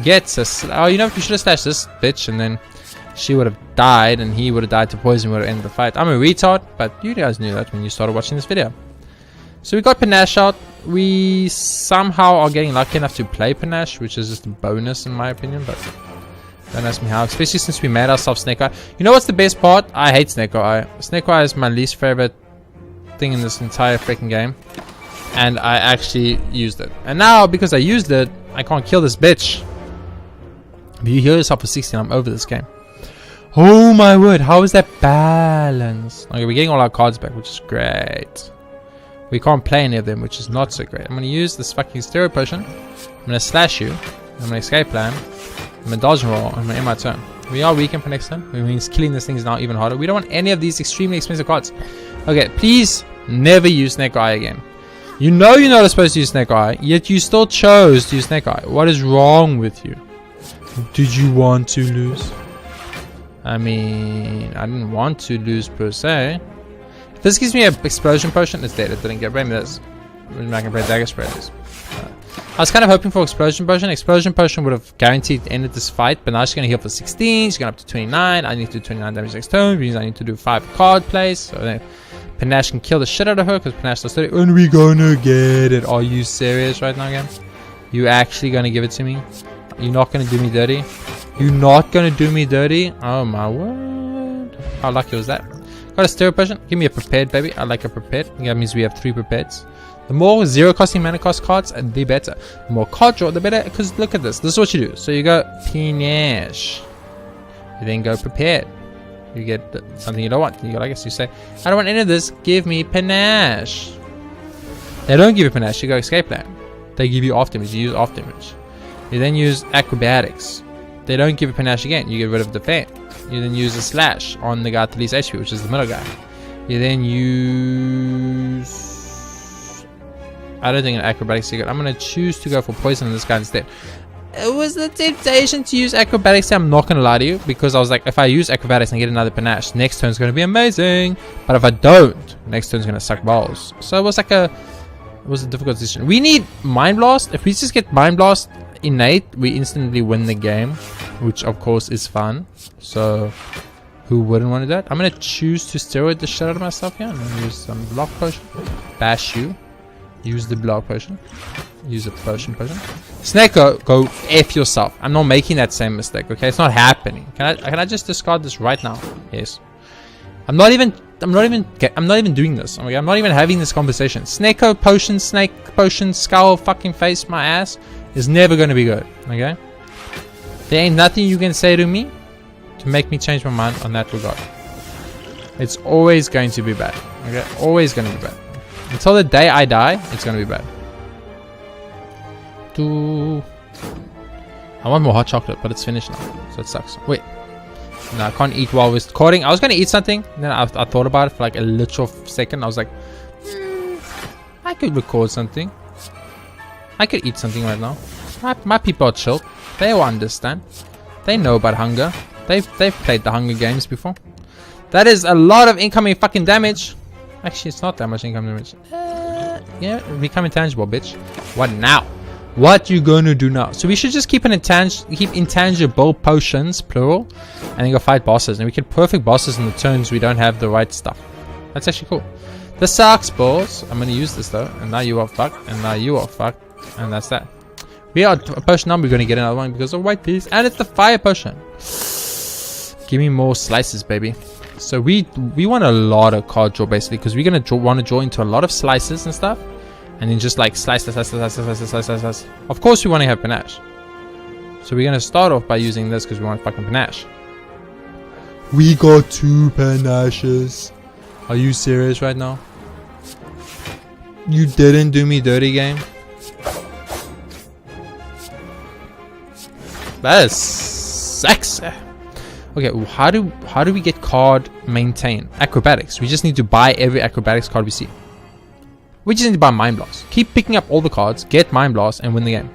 Gets us. Oh, you know what? We should have slashed this bitch, and then she would have died, and he would have died to poison. Would have ended the fight. I'm a retard, but you guys knew that when you started watching this video. So we got panache out. We somehow are getting lucky enough to play panache, which is just a bonus in my opinion. But don't ask me how. Especially since we made ourselves Snake Eye. You know what's the best part? I hate Snake Eye. Snake Eye is my least favorite thing in this entire freaking game, and I actually used it. And now because I used it, I can't kill this bitch. If you heal yourself for 16, I'm over this game. Oh my word, how is that balance? Okay, we're getting all our cards back, which is great. We can't play any of them, which is not so great. I'm going to use this fucking steroid potion. I'm going to slash you. I'm going to escape plan. I'm going to dodge and roll. I'm going to end my turn. We are weakened for next turn, which means killing this thing is now even harder. We don't want any of these extremely expensive cards. Okay, please never use Snake Eye again. You know you're not supposed to use Snake Eye, yet you still chose to use Snake Eye. What is wrong with you? Did you want to lose? I mean, I didn't want to lose per se. If this gives me an explosion potion, it's dead. It didn't get. Bring me this. I'm not gonna play dagger spreaders. I was kind of hoping for explosion potion. Explosion potion would have guaranteed ended this fight, but now she's gonna heal for 16. She's going up to 29. I need to do 29 damage next turn, which means I need to do 5 card plays. So then Panache can kill the shit out of her because Panache does 30. And we're gonna get it. Are you serious right now, again? You actually gonna give it to me? You're not gonna do me dirty? You're not gonna do me dirty? Oh my word. How lucky was that? Got a stereo potion. Give me a prepared, baby. I like a prepared. That means we have 3 prepareds. The more 0 costing mana cost cards, the better. The more card draw, the better. Because look at this. This is what you do. So you go panache. You then go prepared. You get something you don't want. You go like this. You say, I don't want any of this. Give me panache. They don't give you panache. You go escape plan. They give you off damage. You use off damage. You then use acrobatics. They don't give you panache again. You get rid of defense. You then use a slash on the guy to least HP, which is the middle guy. You then use... I don't think an acrobatics is good. I'm going to choose to go for poison on this guy instead. It was the temptation to use acrobatics. I'm not going to lie to you, because I was like, if I use acrobatics and get another panache, next turn is going to be amazing. But if I don't, next turn is going to suck balls. So it was like a difficult decision. We need Mind Blast. If we just get Mind Blast innate, we instantly win the game, which of course is fun. So who wouldn't want to do that? I'm going to choose to steroid the shit out of myself here. I'm going to use some block potion. Bash you. Use the block potion. Use a potion. Snake, go F yourself. I'm not making that same mistake, okay? It's not happening. Can I just discard this right now? Yes. I'm not even doing this. Okay? I'm not even having this conversation. Snake potion, skull, fucking face, my ass is never going to be good, okay? There ain't nothing you can say to me to make me change my mind on that regard. It's always going to be bad, okay? Always going to be bad. Until the day I die, it's going to be bad. I want more hot chocolate, but it's finished now, so it sucks. Wait. No, I can't eat while we're recording. I was going to eat something, then I thought about it for like a literal second. I was like, I could record something. I could eat something right now. My people are chill. They will understand. They know about hunger. They've played the Hunger Games before. That is a lot of incoming fucking damage. Actually, it's not that much incoming damage. Yeah, become intangible, bitch. What now? What you gonna do now? So we should just keep intangible potions, plural, and then go fight bosses. And we get perfect bosses in the turns we don't have the right stuff. That's actually cool. The sucks balls. I'm gonna use this though. And now you are fucked. And now you are fucked. And that's that. We are a potion number. We're gonna get another one because of white piece. And it's the fire potion. Give me more slices, baby. So we want a lot of card draw basically, because we're gonna want to draw into a lot of slices and stuff, and then just like slice. Of course we want to have panache, so we're gonna start off by using this because we want fucking panache. We got 2 panaches. Are you serious right now? You didn't do me dirty, game. That is sexy. Okay, how do we get card maintain? Acrobatics. We just need to buy every acrobatics card we see. We just need to buy Mind Blast. Keep picking up all the cards, get Mind Blast, and win the game.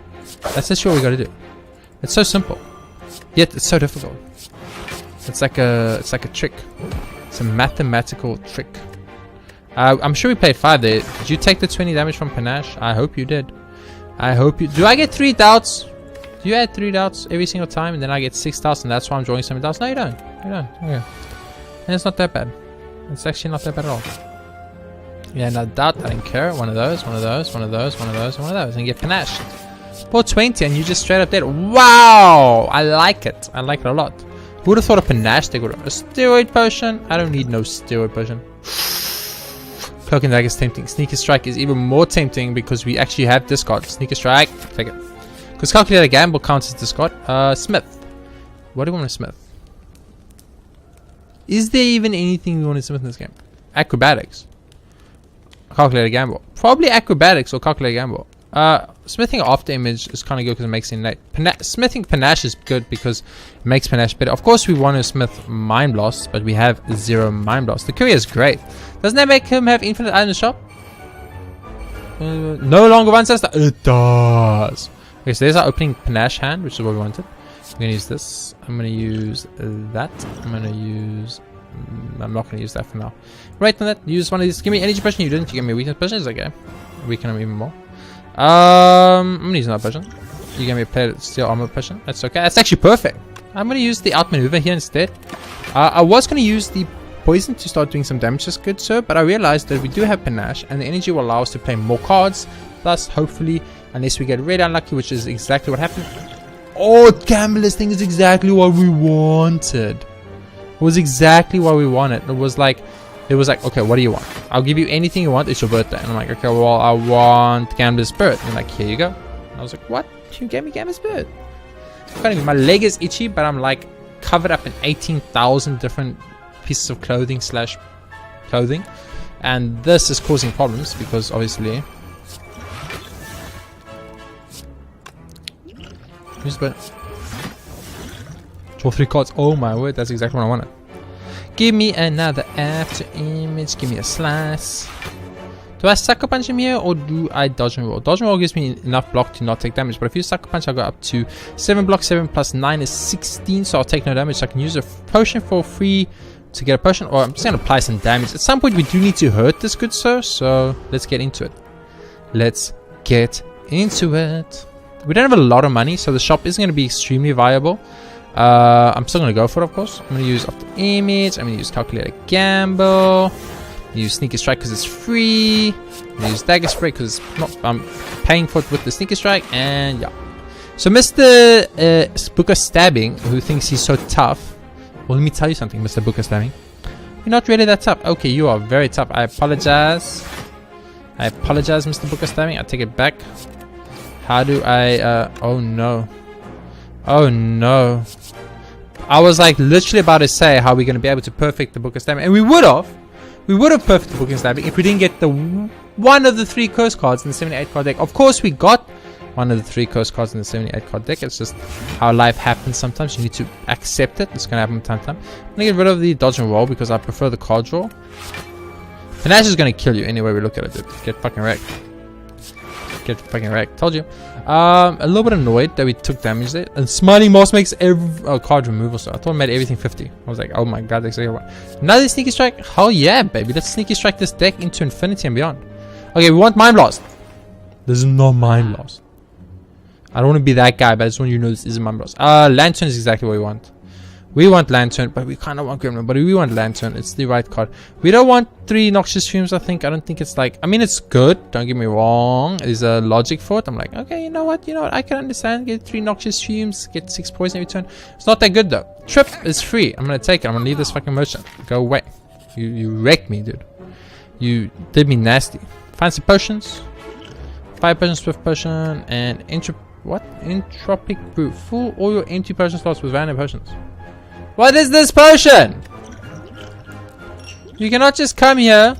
That's just what we gotta do. It's so simple, yet it's so difficult. It's like a trick. It's a mathematical trick. I'm sure we played 5 there. Did you take the 20 damage from panache? I hope you did. I hope you. Do I get 3 doubts? Do you add 3 doubts every single time, and then I get 6 doubts, and that's why I'm drawing 7 doubts? No, you don't. You don't. Okay. And it's not that bad. It's actually not that bad at all. Yeah, another doubt. I don't care. One of those, one of those, one of those, one of those, one of those, and you get panached. For 20, and you just straight up dead. Wow! I like it. I like it a lot. Who would have thought a panache they would have? A steroid potion? I don't need no steroid potion. Cloak and Dagger is tempting. Sneaker Strike is even more tempting because we actually have discard. Sneaker Strike. Take it. Because Calculator Gamble counts as discard. Smith. What do we want to Smith? Is there even anything we want to Smith in this game? Acrobatics. Calculator Gamble. Probably Acrobatics or Calculator Gamble. Smithing off damage is kind of good because it makes it innate. Smithing Panache is good because it makes Panache better. Of course we want to Smith Mind Blast, but we have 0 Mind Blast. The courier is great. Doesn't that make him have infinite items shop? No longer runs us. It does. Okay, so there's our opening Panache hand, which is what we wanted. I'm going to use this. I'm going to use that. I'm going to use... I'm not going to use that for now. Right on that. Use one of these. Give me energy potion. You didn't. You gave me a weakness potion. It's okay. Weaken him even more. I'm going to use another potion. You gave me a plated steel armor potion. That's okay. That's actually perfect. I'm going to use the outmaneuver here instead. I was going to use the poison to start doing some damage, just good sir, but I realized that we do have Panache and the energy will allow us to play more cards. Thus, hopefully, unless we get really unlucky, which is exactly what happened. Oh, Gambler's thing is exactly what we wanted. It was exactly what we wanted. It was like It was like, okay, what do you want? I'll give you anything you want. It's your birthday. And I'm like, okay, well, I want Gambler's Spirit. And like, here you go. And I was like, what? You gave me Gambler's Spirit? My leg is itchy, but I'm like covered up in 18,000 different pieces of clothing / clothing. And this is causing problems because obviously... Who's the... Draw 3 cards. Oh my word, that's exactly what I wanted. Give me another after image. Give me a slice. Do I sucker punch him here or do I dodge and roll? Dodge and roll gives me enough block to not take damage. But if you sucker punch, I go up to 7 block. 7 plus 9 is 16. So I'll take no damage. So I can use a potion for free to get a potion. Or I'm just going to apply some damage. At some point, we do need to hurt this good sir. So let's get into it. Let's get into it. We don't have a lot of money. So the shop isn't going to be extremely viable. I'm still going to go for it, of course. I'm going to use After Image. I'm going to use Calculated Gamble. Use Sneaky Strike because it's free. I'm going to use Dagger Spray because it's not, I'm paying for it with the Sneaky Strike. And yeah. So Mr. Booker Stabbing, who thinks he's so tough. Well, let me tell you something, Mr. Booker Stabbing. You're not really that tough. Okay, you are very tough. I apologize. I apologize, Mr. Booker Stabbing. I take it back. How do I... oh no. Oh no. I was like literally about to say how we're going to be able to perfect the Book of Stabbing. And we would have. We would have perfected the Book of Stabbing if we didn't get the one of the 3 curse cards in the 78 card deck. Of course we got one of the 3 curse cards in the 78 card deck. It's just how life happens sometimes. You need to accept it. It's going to happen from time to time. I'm going to get rid of the dodge and roll because I prefer the card draw. Panache is going to kill you anyway we look at it, dude. Get fucking wrecked. Get fucking wrecked. Told you. A little bit annoyed that we took damage there. And Smiling Moss makes every card removal. So I thought it made everything 50. I was like, oh my god, that's exactly what. Another Sneaky Strike. Hell yeah, baby. Let's Sneaky Strike this deck into infinity and beyond. Okay, we want Mind Blast. This is not Mind Blast. I don't want to be that guy, but I just want you to know this isn't Mind Blast. Lantern is exactly what we want. We want Lantern, but we kind of want Gremlin. But we want Lantern. It's the right card. We don't want 3 Noxious Fumes, I think. I don't think it's like... I mean, it's good. Don't get me wrong. There's a logic for it. I'm like, okay, you know what? I can understand. Get 3 Noxious Fumes. Get 6 poison every turn. It's not that good, though. Trip is free. I'm going to take it. I'm going to leave this fucking merchant. Go away. You wrecked me, dude. You did me nasty. Find some potions. 5 potions, Swift Potion, and... Entropic Brew. Full all your empty potion slots with random potions. What is this potion? You cannot just come here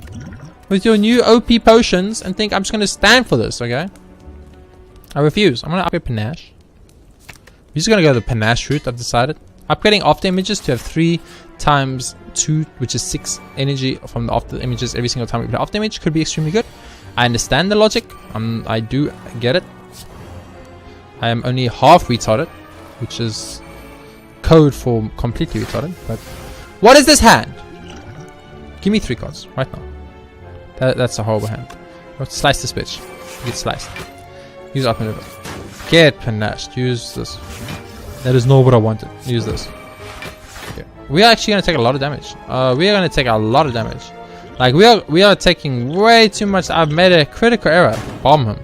with your new OP potions and think I'm just going to stand for this, okay? I refuse. I'm going to upgrade Panache. We're just going to go the Panache route, I've decided. Upgrading After Images to have 3 times 2, which is 6 energy from the After Images every single time we play After Image could be extremely good. I understand the logic. I do get it. I am only half retarded, which is... code for completely retarded. But what is this hand? Give me 3 cards right now. That's a horrible hand. Let's slice this bitch. Get sliced. Use up maneuver. Get panached. Use this. That is not what I wanted. Use this. Okay. We are actually gonna take a lot of damage. We are gonna take a lot of damage. Like we are taking way too much. I've made a critical error. Bomb him.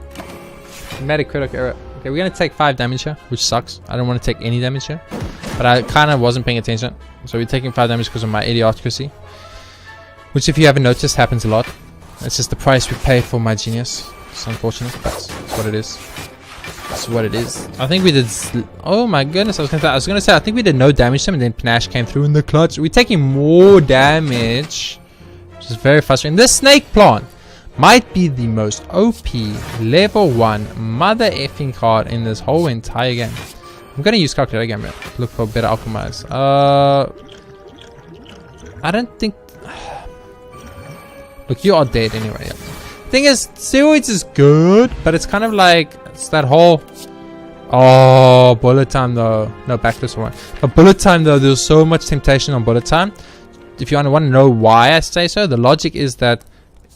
Made a critical error. Okay, we're gonna take 5 damage here, which sucks. I don't want to take any damage here. But I kind of wasn't paying attention. So we're taking 5 damage because of my idiocracy. Which, if you haven't noticed, happens a lot. It's just the price we pay for my genius. It's unfortunate, but it's what it is. It's what it is. I think we did... Oh my goodness, I was gonna say, I think we did no damage to him, and then Panache came through in the clutch. We're taking more damage. Which is very frustrating. This Snake Plant might be the most OP level 1 mother effing card in this whole entire game. I'm gonna use Calculator again, man. Look for better Alchemize. I don't think... Look, you are dead anyway. Yeah. Thing is, Steroids is good, but it's kind of like... It's that whole... Oh, Bullet Time though. No, Backless one. But Bullet Time though, there's so much temptation on Bullet Time. If you want to know why I say so, the logic is that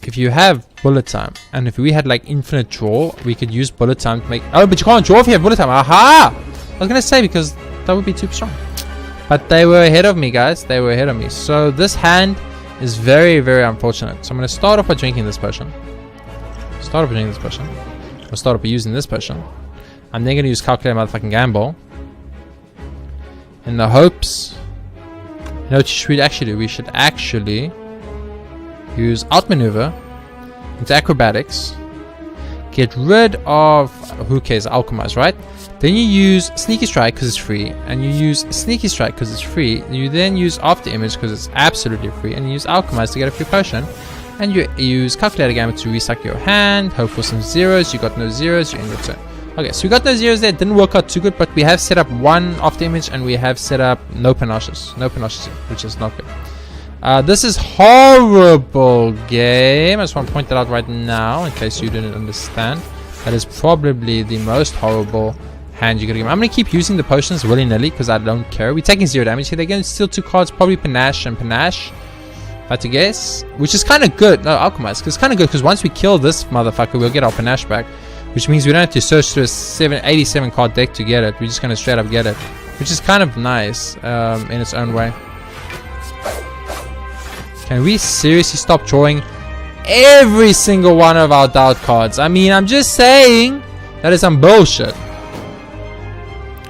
if you have Bullet Time, and if we had like infinite draw, we could use Bullet Time to make... Oh, but you can't draw if you have Bullet Time. Aha! I was gonna say, because that would be too strong. But they were ahead of me, guys. They were ahead of me. So this hand is very, very unfortunate. So I'm gonna start off by drinking this potion. I'll start off by using this potion. I'm then gonna use Calculate Motherfucking Gamble. In the hopes... You know what we should actually do? We should actually use outmaneuver into acrobatics, get rid of, who cares, alchemize, right? Then you use sneaky strike because it's free, and you use sneaky strike because it's free. You then use after image because it's absolutely free, and you use alchemize to get a free potion, and you use calculator gamma to resuck your hand, hope for some zeros. You got no zeros, you end your turn. Okay, so we got no zeros there. Didn't work out too good, but we have set up one after image, and we have set up no panaches, which is not good. This is horrible game. I just want to point that out right now in case you didn't understand. That is probably the most horrible hand you could give. I'm going to keep using the potions willy-nilly because I don't care. We're taking 0 damage here. They're going to steal 2 cards, probably panache and panache, if I had to guess. Which is kind of good. No, alchemize. Because it's kind of good because once we kill this motherfucker, we'll get our panache back. Which means we don't have to search through a 87 card deck to get it. We're just going to straight up get it. Which is kind of nice in its own way. Can we seriously stop drawing every single one of our doubt cards? I mean, I'm just saying that is some bullshit.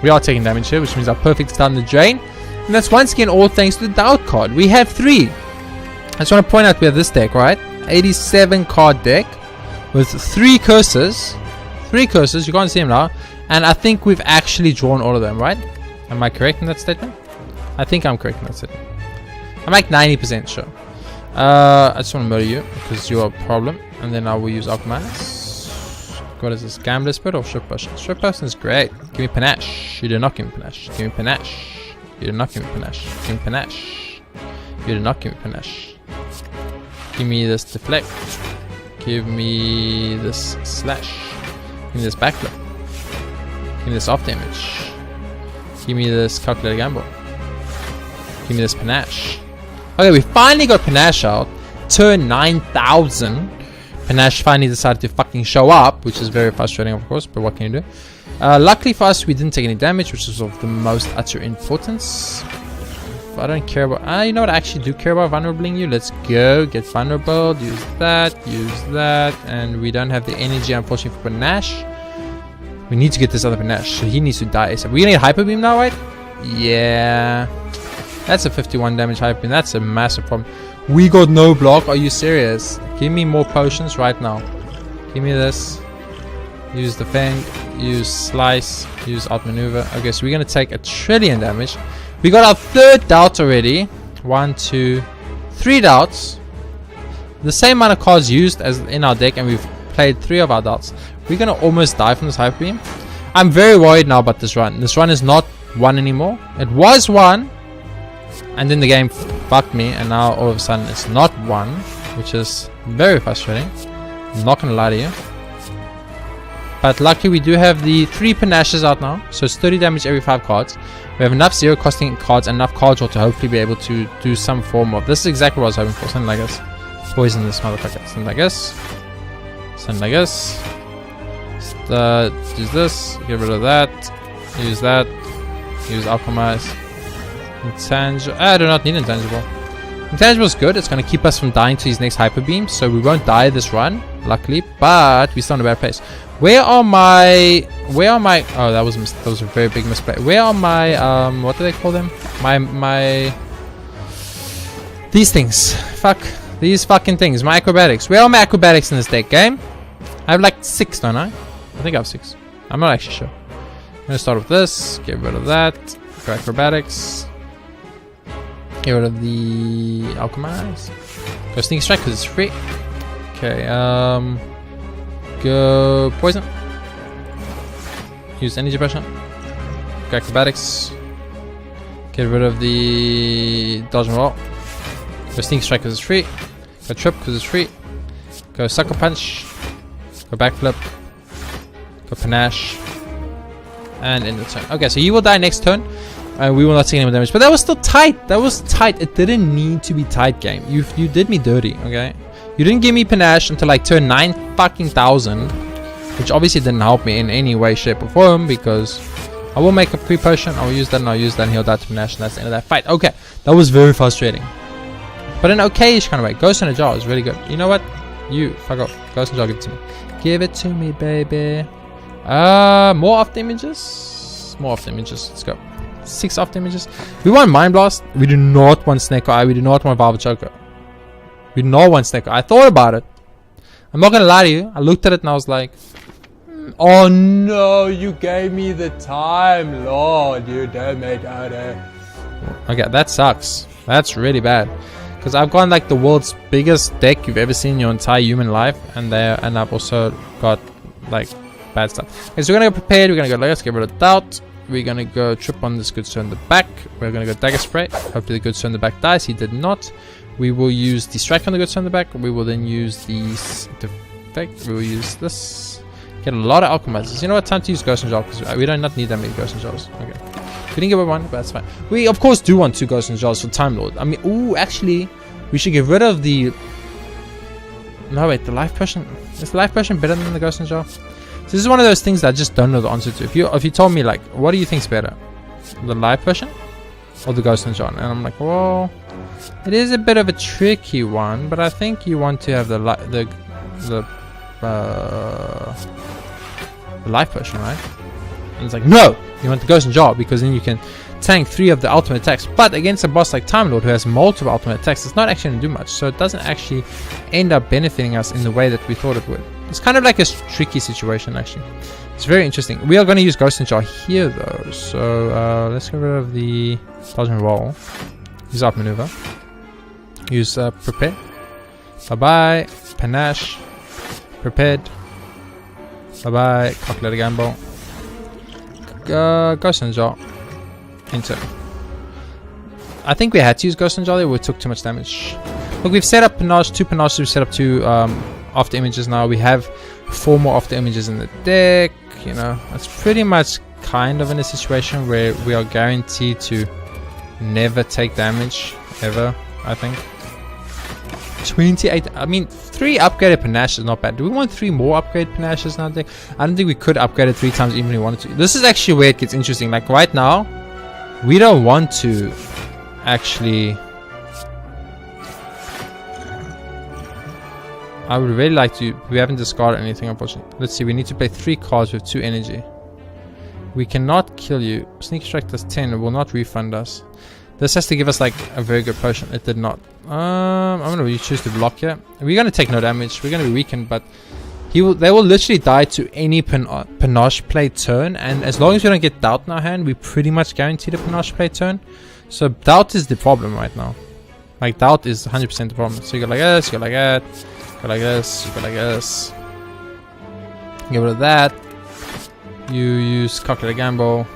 We are taking damage here, which means our perfect is down the drain. And that's once again all thanks to the doubt card. We have 3. I just want to point out we have this deck, right? 87 card deck with 3 curses. 3 curses, you can't see them now. And I think we've actually drawn all of them, right? Am I correct in that statement? I think I'm correct in that statement. I'm like 90% sure. I just want to murder you because you're a problem. And then I will use alchemize. What is this? Gambler Spirit or Strip Potion? Strip Potion is great. Give me panache. You did not give me panache. Give me panache. You did not give me panache. Give me panache. You did not give me panache. Give me this deflect. Give me this slash. Give me this backflip. Give me this off damage. Give me this calculator gamble. Give me this panache. Okay, we finally got panache out. Turn 9,000. Panache finally decided to fucking show up, which is very frustrating, of course, but what can you do? Luckily for us, we didn't take any damage, which is of the most utter importance. I don't care about... you know what? I actually do care about vulnerabling you. Let's go. Get vulnerable. Use that. Use that. And we don't have the energy, unfortunately, for panache. We need to get this other panache. So he needs to die ASAP. We're gonna get hyper beam now, right? Yeah. That's a 51 damage hyper beam. That's a massive problem. We got no block. Are you serious? Give me more potions right now. Give me this. Use the fang. Use slice. Use outmaneuver. Okay, so we're gonna take 1 trillion damage. We got our 3rd doubt already. 1, 2, 3 doubts. The same amount of cards used as in our deck, and we've played 3 of our doubts. We're gonna almost die from this hyper beam. I'm very worried now about this run. This run is not 1 anymore. It was 1. And then the game fucked me, and now all of a sudden it's not 1, which is very frustrating. I'm not gonna lie to you. But luckily we do have the 3 panaches out now, so it's 30 damage every 5 cards. We have enough 0 costing cards and enough card draw to hopefully be able to do some form of... This is exactly what I was hoping for, something like this. Poison this motherfucker. Something like this. Something like this. Use this, get rid of that. Use that. Use alchemize. Intangible. I do not need intangible. Intangible is good. It's going to keep us from dying to his next hyper beam, so we won't die this run, luckily. But we're still in a bad place. Where are my? Oh, that was a very big misplay. Where are my? What do they call them? My. These things. Fuck. These fucking things. My acrobatics. Where are my acrobatics in this deck game? I have like 6, don't I? I think I have 6. I'm not actually sure. I'm gonna start with this. Get rid of that. Go acrobatics. Get rid of the alchemize. Go sneak strike because it's free. Okay, go poison. Use energy pressure. Go acrobatics. Get rid of the dodge and roll. Go sneak strike because it's free. Go trip because it's free. Go sucker punch. Go backflip. Go panache. And end the turn. Okay, so you will die next turn. We will not take any more damage, but that was still tight. That was tight. It didn't need to be tight, game. You did me dirty, okay? You didn't give me panache until like turn 9,000, which obviously didn't help me in any way, shape, or form, because I will make a free potion. I will use that, and I'll use that, and he'll die to panache, and that's the end of that fight. Okay, that was very frustrating, but in an okay-ish kind of way. Ghost in a jar is really good. You know what? You fuck off. Ghost in a jar, give it to me. Give it to me, baby. More off images. More off images. Let's go. 6 off images. We want Mind Blast. We do not want Snake Eye. We do not want Valve Choker. We know one snake. I thought about it. I'm not gonna lie to you. I looked at it and I was like, oh no, you gave me the time, Lord. You don't make it. Okay, that sucks. That's really bad. Because I've got like the world's biggest deck you've ever seen in your entire human life, and I've also got like bad stuff. Okay, so we're gonna go prepared. We're gonna go let's get rid of doubt. We're gonna go trip on this good sir in the back. We're gonna go dagger spray. Hopefully the good sir in the back dies. He did not. We will use the strike on the good sir in the back. We will then use the defect. We will use this. Get a lot of alchemizers. You know what? Time to use ghost and jar because we do not need that many ghost and jars. Okay. We didn't get one, but that's fine. We of course do want 2 ghost and jars for Time Lord. I mean, ooh, actually, we should get rid of the. No wait, the life potion. Is the life potion better than the ghost and jar? So this is one of those things that I just don't know the answer to. If you told me like, what do you think's better, the life potion or the ghost and jar? And I'm like, well, it is a bit of a tricky one, but I think you want to have the life potion, right? And it's like, no, you want the ghost and jar because then you can tank 3 of the ultimate attacks. But against a boss like Time Lord who has multiple ultimate attacks, it's not actually going to do much. So it doesn't actually end up benefiting us in the way that we thought it would. It's kind of like a tricky situation actually. It's very interesting. We are going to use ghost and jar here though. So let's get rid of the dodge and roll. Use up maneuver. Use prepare. Bye bye. Panache. Prepared. Bye bye. Calculator gamble. Ghost and jar. Enter. I think we had to use ghost and jar there. We took too much damage. Look, we've set up panache. 2 panaches. We've set up 2 after images now. We have 4 more after images in the deck. You know, it's pretty much kind of in a situation where we are guaranteed to never take damage ever. I think 28. I mean, 3 upgraded panaches is not bad. Do we want 3 more upgraded panaches now? I don't think we could upgrade it 3 times even if we wanted to. This is actually where it gets interesting. Like right now, we don't want to actually. I would really like to. We haven't discarded anything, unfortunately. Let's see. We need to play 3 cards with 2 energy. We cannot kill you. Sneak strike does 10. It will not refund us. This has to give us like a very good potion. It did not. I'm gonna choose to block here. We're gonna take no damage. We're gonna be weakened, but they will literally die to any panache play turn. And as long as we don't get doubt in our hand, we pretty much guarantee the panache play turn. So doubt is the problem right now. Like doubt is 100% the problem. So you go like this, you go like that, you go like this, you go like this. Get rid of that. You use calculator gamble.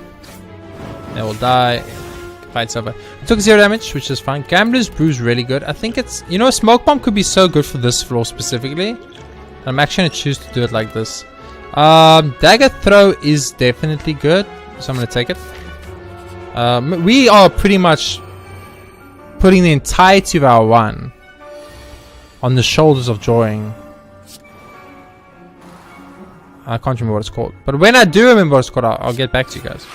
They will die. Fight's over. We took 0 damage, which is fine. Gambler's Brew is really good. I think it's, you know, a smoke bomb could be so good for this floor specifically. I'm actually gonna choose to do it like this. Dagger throw is definitely good, so I'm gonna take it. We are pretty much putting the entirety of our run on the shoulders of drawing. I can't remember what it's called, but when I do remember what it's called, I'll get back to you guys.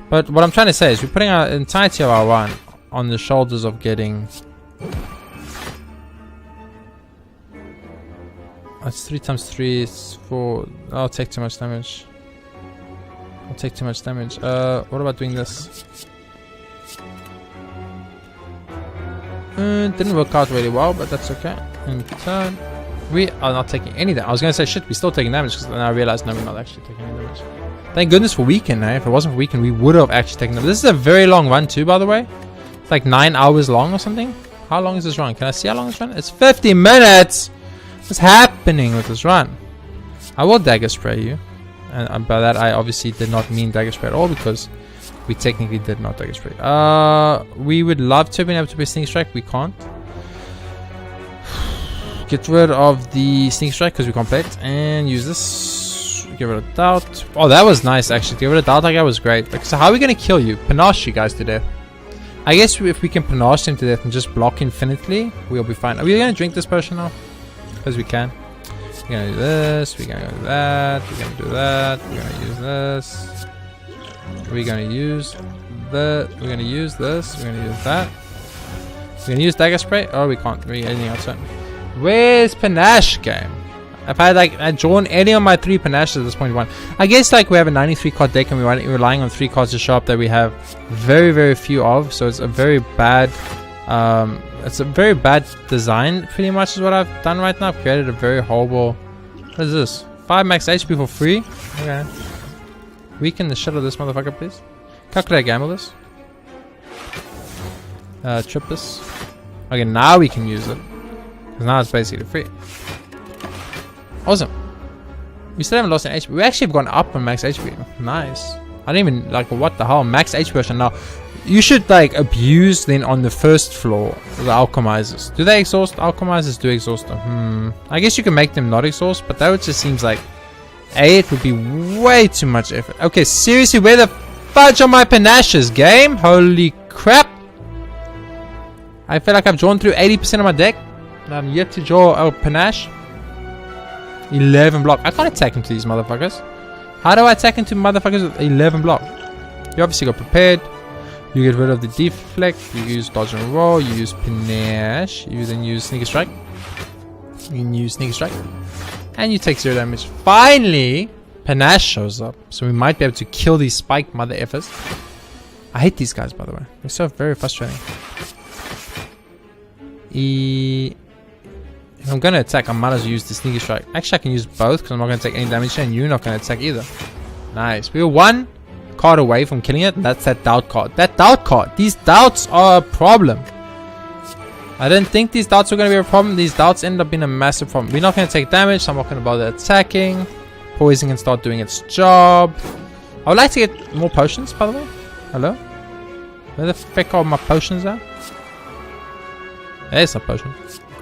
But what I'm trying to say is we're putting our entirety of our run on the shoulders of getting. That's 3 times 3 is 4. I'll take too much damage. I'll take too much damage. What about doing this? Didn't work out really well, but that's okay. In turn, we are not taking any damage. I was gonna say shit, we're still taking damage, because then I realized no, we're not actually taking any damage. Thank goodness for weekend, eh? If it wasn't for weekend, we would have actually taken them. This is a very long run too, by the way. It's like 9 hours long or something. How long is this run? Can I see how long this run? It's 50 minutes! What's happening with this run? I will dagger spray you. And by that, I obviously did not mean dagger spray at all, because we technically did not dagger spray. We would love to have been able to play sneak strike. We can't. Get rid of the sneak strike, because we can't play it. And use this. Get rid of doubt. Oh, that was nice actually. Get rid of doubt. Like that was great. Like, so how are we gonna kill you? Panache you guys to death. I guess if we can panache them to death and just block infinitely, we'll be fine. Are we gonna drink this potion now? Because we can. We're gonna do this. We're gonna do that. We're gonna do that. We're gonna use this. We're gonna use the. We're gonna use this. We're gonna use that. We're gonna use dagger spray. Oh, we can't. We're anything else. Where's panache game? If I had drawn any of my 3 panaches at this point, I guess like we have a 93 card deck and we're relying on 3 cards to show up that we have very, very few of. So it's a very bad It's a very bad design, pretty much is what I've done right now. I've created a very horrible... What is this? 5 max HP for free? Okay. Weaken the shit out of this motherfucker, please. Calculate gamble this. Trip this. Okay, now we can use it. Because now it's basically free. Awesome. We still haven't lost any HP. We actually have gone up on max HP. Nice. I didn't even, like, what the hell? Max HP version now. You should, like, abuse then on the first floor the alchemizers. Do they exhaust? Alchemizers do exhaust them. I guess you can make them not exhaust, but that just seems like it would be way too much effort. Okay, seriously, where the fudge are my panaches, game? Holy crap. I feel like I've drawn through 80% of my deck. And I'm yet to draw a panache. 11 block. I can't attack into these motherfuckers. How do I attack into motherfuckers with 11 block? You obviously got prepared. You get rid of the deflect. You use dodge and roll. You use panache. You then use sneaker strike. You can use sneaker strike. And you take 0 damage. Finally, panache shows up. So we might be able to kill these spike mother effers. I hate these guys, by the way. They're so very frustrating. If I'm going to attack, I might as well use the sneaker strike. Actually, I can use both because I'm not going to take any damage and you're not going to attack either. Nice. We were one card away from killing it, and that's that doubt card. That doubt card. These doubts are a problem. I didn't think these doubts were going to be a problem. These doubts end up being a massive problem. We're not going to take damage, so I'm not going to bother attacking. Poison can start doing its job. I would like to get more potions, by the way. Hello? Where the frick are my potions at? There's a potion.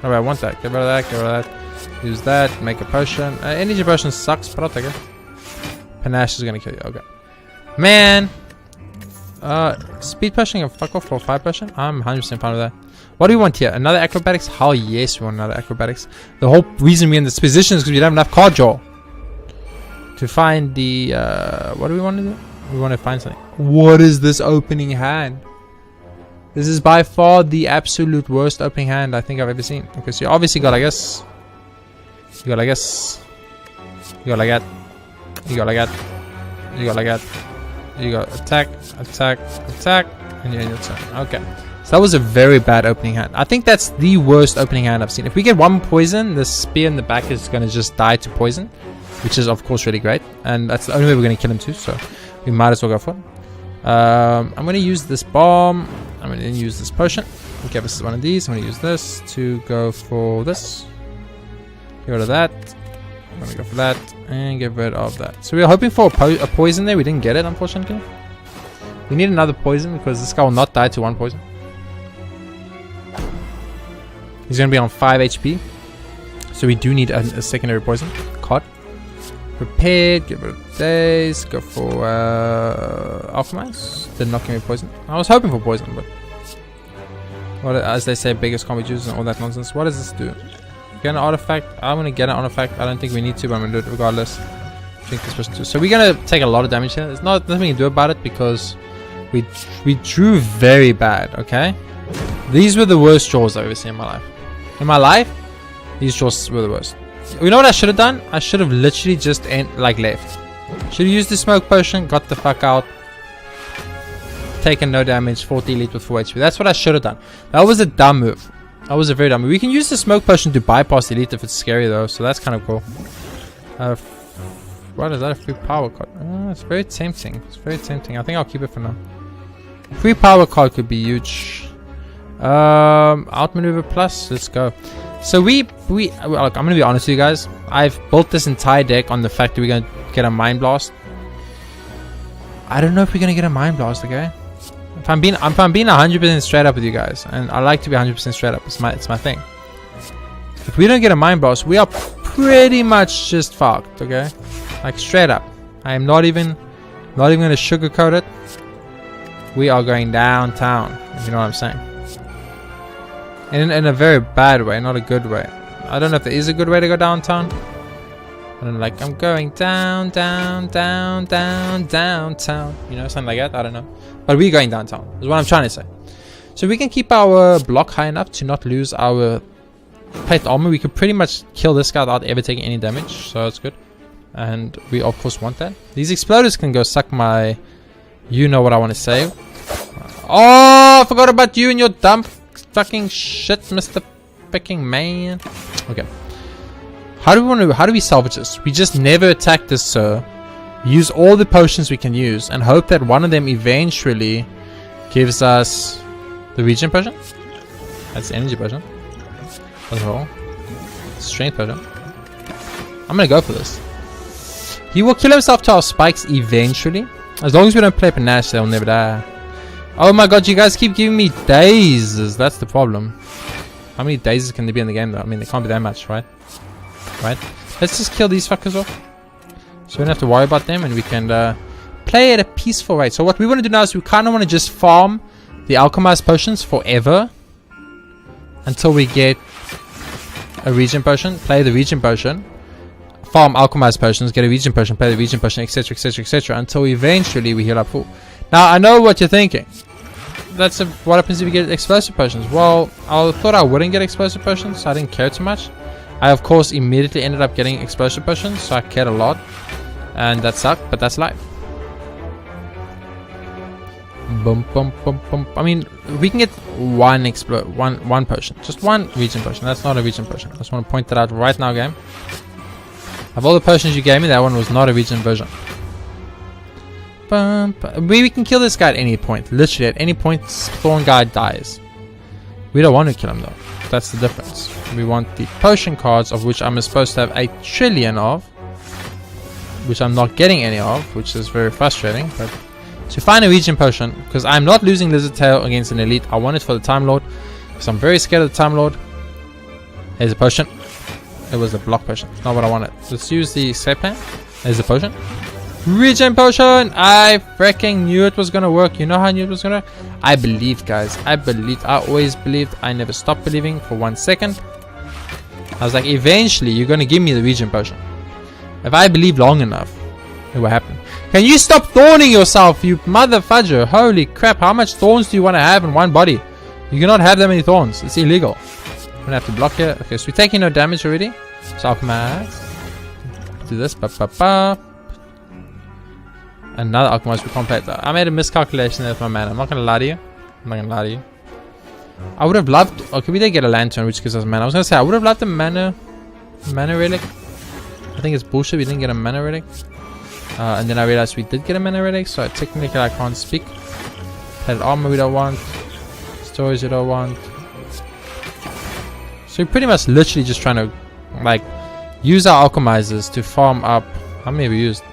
Oh, I want that. Get rid of that. Get rid of that. Use that. Make a potion. Energy potion sucks, but I'll take it. Panache is going to kill you. Okay. Man. Speed potion and fuck off for 5 potion. I'm 100% fine with that. What do we want here? Another acrobatics? Hell yes, we want another acrobatics. The whole reason we're in this position is because we don't have enough card draw. To find the... what do we want to do? We want to find something. What is this opening hand? This is by far the absolute worst opening hand I think I've ever seen. Okay, so you obviously got like this. You got like this. You got like that. You got like that. You got like that. You got attack, attack, attack, and you end your turn. Okay. So that was a very bad opening hand. I think that's the worst opening hand I've seen. If we get one poison, the spear in the back is going to just die to poison. Which is of course really great. And that's the only way we're going to kill him too. So we might as well go for it. I'm going to use this bomb. I'm going to use this potion. Okay, this is one of these. I'm going to use this to go for this. Get rid of that. I'm going to go for that. And get rid of that. So we were hoping for a poison there. We didn't get it, unfortunately. We need another poison because this guy will not die to one poison. He's going to be on 5 HP. So we do need a secondary poison. Caught. Prepared, get rid of days, go for Alchemize. Did not give me poison. I was hoping for poison, but what, as they say, biggest can't be choosers and all that nonsense. What does this do? Get an artifact. I'm gonna get an artifact. I don't think we need to, but I'm gonna do it regardless. Drink this person too. So we're gonna take a lot of damage here. There's nothing we can do about it because we drew very bad. Okay, these were the worst draws I've ever seen in my life. In my life, these draws were the worst. You know what I should have done? I should have literally just left. Should have used the smoke potion, got the fuck out, taken no damage, 40 elite with 4 HP. That's what I should have done. That was a dumb move. That was a very dumb move. We can use the smoke potion to bypass elite if it's scary though, so that's kind of cool. What is that? A free power card? It's very tempting. It's very tempting. I think I'll keep it for now. Free power card could be huge. Outmaneuver plus. Let's go. So look, I'm gonna be honest with you guys. I've built this entire deck on the fact that we're gonna get a Mind Blast. I don't know if we're gonna get a Mind Blast, okay? If I'm being 100% straight up with you guys, and I like to be 100% straight up. It's my thing. If we don't get a Mind Blast, we are pretty much just fucked, okay? Like straight up. I am not even gonna sugarcoat it. We are going downtown, if you know what I'm saying. In a very bad way, not a good way. I don't know if there is a good way to go downtown. I'm going down, down, down, down, downtown. You know, something like that. I don't know. But we're going downtown, is what I'm trying to say. So we can keep our block high enough to not lose our plate armor. We could pretty much kill this guy without ever taking any damage. So that's good. And we of course want that. These exploders can go suck my... You know what I want to say. Oh, I forgot about you and your dumb fucking shit, Mr. Picking Man. Okay. How do we salvage this? We just never attack this, sir. Use all the potions we can use and hope that one of them eventually gives us the regen potion. That's the energy potion. That's all. Strength potion. I'm gonna go for this. He will kill himself to our spikes eventually. As long as we don't play Panache, they'll never die. Oh my god, you guys keep giving me dazes. That's the problem. How many dazes can there be in the game though? I mean, there can't be that much, right? Right? Let's just kill these fuckers off. So we don't have to worry about them and we can play at a peaceful rate. So what we want to do now is we kind of want to just farm the alchemized potions forever. Until we get a regen potion. Play the regen potion. Farm alchemized potions, get a regen potion, play the regen potion, etc, etc, etc, until eventually we heal up full. Now I know what you're thinking. That's what happens if you get explosive potions. Well, I thought I wouldn't get explosive potions, so I didn't care too much. I of course immediately ended up getting explosive potions, so I cared a lot, and that sucked, but that's life. Boom, boom, boom, boom. I mean, we can get one potion, just one regen potion. That's not a regen potion. I just want to point that out right now, game. Of all the potions you gave me, that one was not a regen version. We can kill this guy at any point. Literally, at any point, Thorn guy dies. We don't want to kill him, though. That's the difference. We want the potion cards, of which I'm supposed to have 8 trillion of. Which I'm not getting any of, which is very frustrating. But to find a regen potion, because I'm not losing Lizard Tail against an elite. I want it for the Time Lord, because I'm very scared of the Time Lord. There's a potion. It was a block potion. Not what I wanted. Let's use the escape plan. There's a potion. Regen potion! I freaking knew it was gonna work. You know how I knew it was gonna work? I believed, guys. I believed. I always believed. I never stopped believing for 1 second. I was like, eventually you're gonna give me the regen potion. If I believe long enough, it will happen. Can you stop thorning yourself, you mother fudger? Holy crap, how much thorns do you want to have in one body? You cannot have that many thorns. It's illegal. I'm gonna have to block here. Okay, so we're taking no damage already. So alchemize. Do this. Another alchemize. We can't play that. I made a miscalculation there with my mana. I'm not gonna lie to you. I would have loved. Okay, we did get a lantern, which gives us mana. I was gonna say I would have loved a mana relic. I think it's bullshit. We didn't get a mana relic. And then I realized we did get a mana relic. So technically I can't speak. Plated armor we don't want. Storage we don't want. So we're pretty much literally just trying to like use our alchemizers to farm up. How many have we used?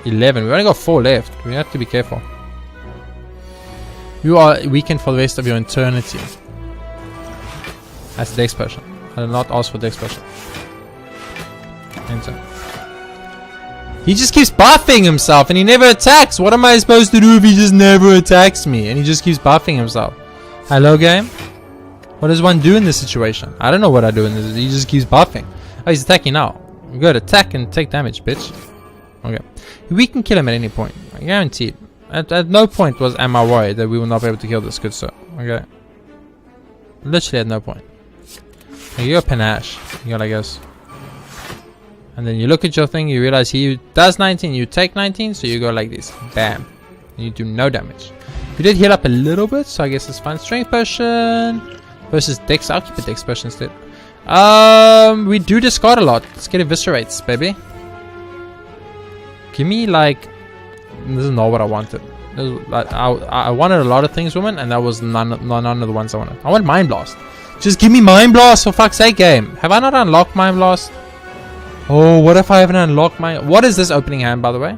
11. We only got 4 left. We have to be careful. You are weakened for the rest of your eternity. That's Dex potion. I did not ask for Dex potion. Enter. He just keeps buffing himself and he never attacks. What am I supposed to do if he just never attacks me? And he just keeps buffing himself. Hello, game? What does one do in this situation? I don't know what I do in this. He just keeps buffing. Oh, he's attacking now. Good, attack and take damage, bitch. Okay. We can kill him at any point. I guarantee it. At no point am I worried that we will not be able to kill this good sir. Okay. Literally at no point. Okay, you're a panache. You got, I guess. And then you look at your thing, you realize he does 19, you take 19, so you go like this. Bam. And you do no damage. We did heal up a little bit, so I guess it's fine. Strength potion versus Dex. I'll keep a Dex potion instead. We do discard a lot. Let's get eviscerates, baby. Give me like... This is not what I wanted. Like, I wanted a lot of things, woman, and that was none of the ones I wanted. I want Mind Blast. Just give me Mind Blast, for fuck's sake, game. Have I not unlocked Mind Blast? Oh, what if I haven't unlocked my... What is this opening hand, by the way?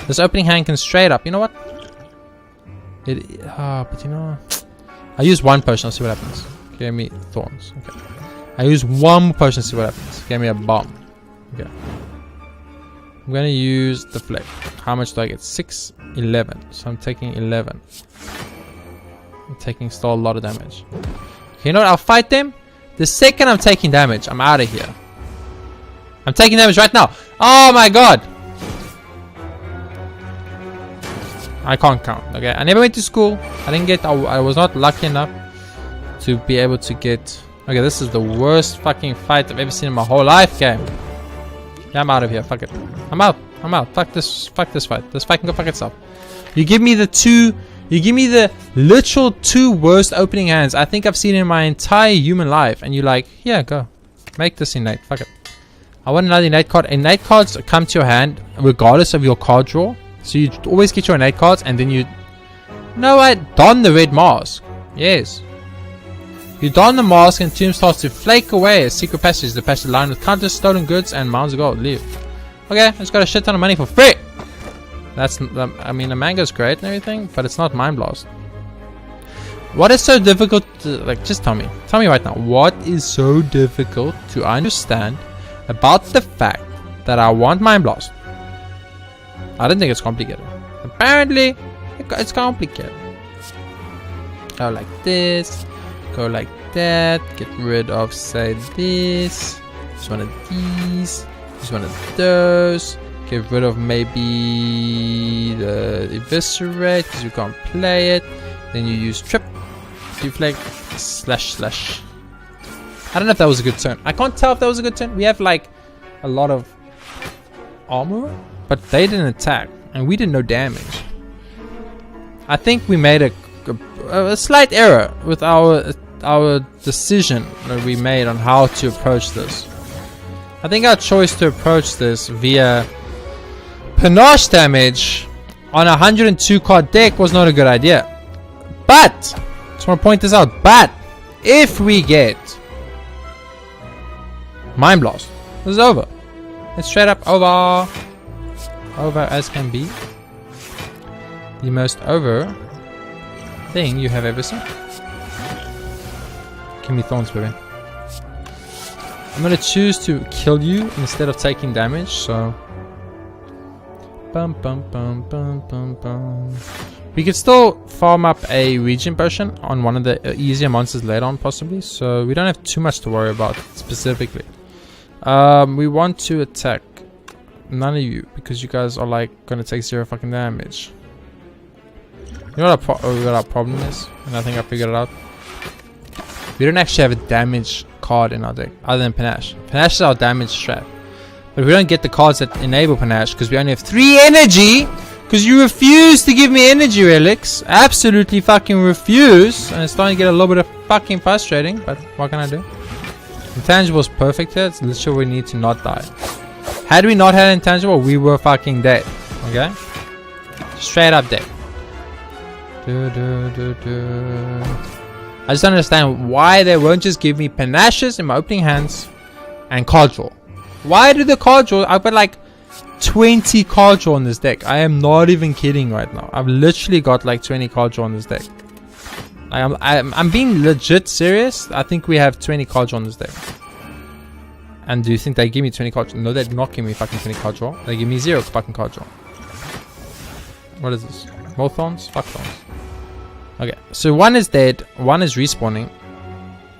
This opening hand can straight up. You know what? But you know... I use one potion, I'll see what happens. Give me thorns. Okay. I use one more potion, see what happens. Give me a bomb. Okay. I'm gonna use the flake. How much do I get? 6, 11. So I'm taking 11. I'm taking still a lot of damage. Okay, you know what? I'll fight them. The second I'm taking damage, I'm out of here. I'm taking damage right now. Oh my god. I can't count. Okay, I never went to school. I didn't get... I was not lucky enough to be able to get... Okay, this is the worst fucking fight I've ever seen in my whole life, game. Yeah, I'm out of here. Fuck it. I'm out. Fuck this fight. This fight can go fuck itself. You give me the 2 You give me the literal 2 worst opening hands I think I've seen in my entire human life, and you're like, yeah, go. Make this innate. Fuck it. I want another innate card. Innate cards come to your hand regardless of your card draw. So you always get your innate cards, and then you... No, I don the red mask. Yes. You don the mask and Tomb starts to flake away as secret passages. The passage lined with countless stolen goods and mounds of gold. Leave. Okay, I just got a shit ton of money for free. That's... I mean, the manga's great and everything, but it's not Mind Blast. What is so difficult to, like, just tell me right now, what is so difficult to understand about the fact that I want Mind Blast? I don't think it's complicated. Apparently, it's complicated. Go like this, go like that, get rid of, say, this, just one of these, just one of those, get rid of maybe the Eviscerate, because you can't play it, then you use Trip, Deflect, slash. I don't know if that was a good turn. I can't tell if that was a good turn. We have like a lot of armor, but they didn't attack and we did no damage. I think we made a slight error with our decision that we made on how to approach this. I think our choice to approach this via panache damage on a 102 card deck was not a good idea. But just want to point this out, but if we get Mind Blast, this is over. It's straight up over. Over as can be. The most over thing you have ever seen. Give me thorns, baby. I'm gonna choose to kill you instead of taking damage, so bum bum bum bum bum bum. We could still farm up a regen potion on one of the easier monsters later on, possibly, so we don't have too much to worry about specifically. We want to attack none of you because you guys are like gonna take 0 fucking damage. You know what our problem is, and I think I figured it out. We don't actually have a damage card in our deck other than Panache. Panache is our damage strat, but we don't get the cards that enable Panache because we only have 3 energy. Because you refuse to give me energy relics. Absolutely fucking refuse. And it's starting to get a little bit of fucking frustrating. But what can I do? Intangible is perfect here. It's literally we need to not die. Had we not had intangible, we were fucking dead. Okay? Straight up dead. I just don't understand why they won't just give me panaches in my opening hands and card draw. Why do the card draw? I've got like 20 card draw on this deck. I am not even kidding right now. I've literally got like 20 card draw on this deck. I'm being legit serious. I think we have 20 card draw on this deck. And do you think they give me 20 card draw? No, they do not give me fucking 20 card draw. They give me 0 fucking card draw. What is this? More thorns? Fuck thorns. Okay, so one is dead, one is respawning,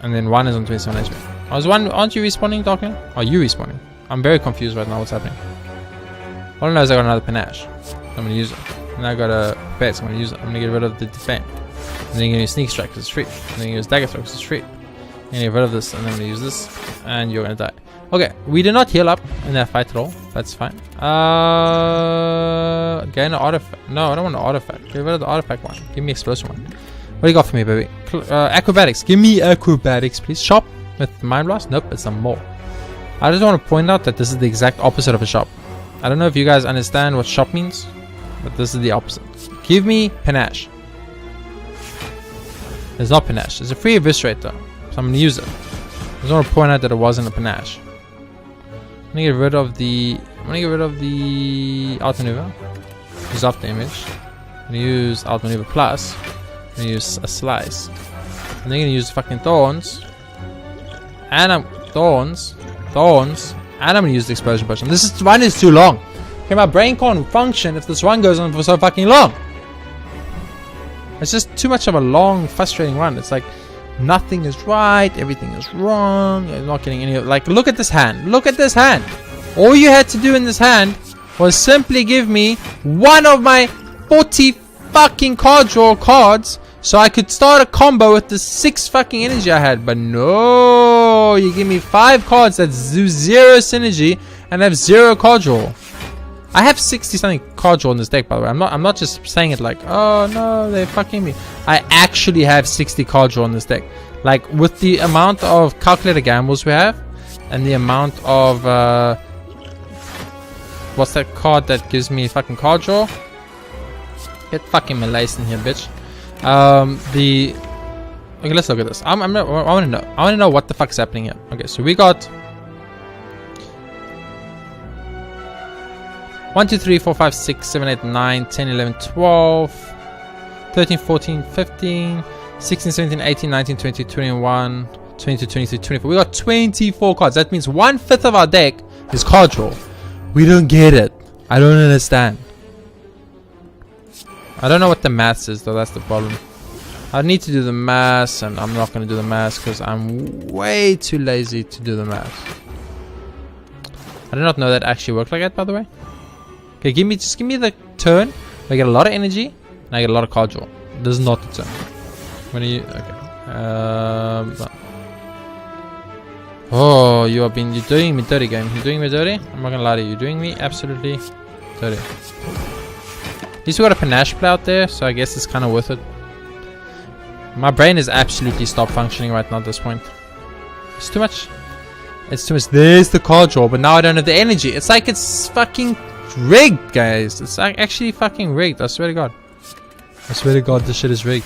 and then one is on 27 HP. Aren't you respawning, Darkling? Are you respawning? I'm very confused right now. What's happening? All I know is I got another panache. I'm gonna use it. And I got a bet, so I'm gonna use it. I'm gonna get rid of the defend. And then you're gonna use sneak strike because it's free. And then you use dagger throw because it's free. And get rid of this, and then I'm gonna use this, and you're gonna die. Okay, we did not heal up in that fight at all. That's fine. Gain an artifact. No, I don't want an artifact. Get rid of the artifact one. Give me explosion one. What do you got for me, baby? Acrobatics. Give me acrobatics, please. Shop with Mind Blast. Nope, it's some more. I just want to point out that this is the exact opposite of a shop. I don't know if you guys understand what shop means, but this is the opposite. Give me panache. It's not panache. It's a free eviscerate though, so I'm gonna use it. I just want to point out that it wasn't a panache. I'm gonna get rid of the. Alt maneuver. Use off the image. I'm gonna use alt maneuver plus. I'm gonna use a slice. And then I'm gonna use fucking thorns. And I'm thorns. And I'm gonna use the explosion potion. This one is too long. Okay, my brain can't function if this run goes on for so fucking long. It's just too much of a long, frustrating run. It's like nothing is right, everything is wrong. You're not getting any. Like, look at this hand. Look at this hand. All you had to do in this hand was simply give me one of my 40 fucking card draw cards, so I could start a combo with the 6 fucking energy I had. But no, you give me 5 cards that do 0 synergy and have 0 card draw. I have 60 something card draw in this deck, by the way. I'm not just saying it like, oh no, they're fucking me. I actually have 60 card draw in this deck. Like, with the amount of calculator gambles we have, and the amount of what's that card that gives me fucking card draw? Get fucking Malays in here, bitch. Okay, let's look at this. I want to know. I want to know what the fuck's happening here. Okay, so we got 1, 2, 3, 4, 5, 6, 7, 8, 9, 10, 11, 12, 13, 14, 15, 16, 17, 18, 19, 20, 21, 22, 23, 24. We got 24 cards. That means 1/5 of our deck is card draw. We don't get it. I don't understand. I don't know what the maths is though. That's the problem. I need to do the maths, and I'm not going to do the maths because I'm way too lazy to do the maths. I do not know that actually worked like that, by the way. Okay, just give me the turn. I get a lot of energy, and I get a lot of card draw. This is not the turn. When are you? Okay. Oh, you're doing me dirty, game. You're doing me dirty. I'm not gonna lie to you. You're doing me absolutely dirty. At least we got a panache play out there, so I guess it's kind of worth it. My brain is absolutely stopped functioning right now at this point. It's too much. It's too much. There's the card draw, but now I don't have the energy. It's like it's fucking rigged, guys. It's like actually fucking rigged. I swear to God. I swear to God, this shit is rigged.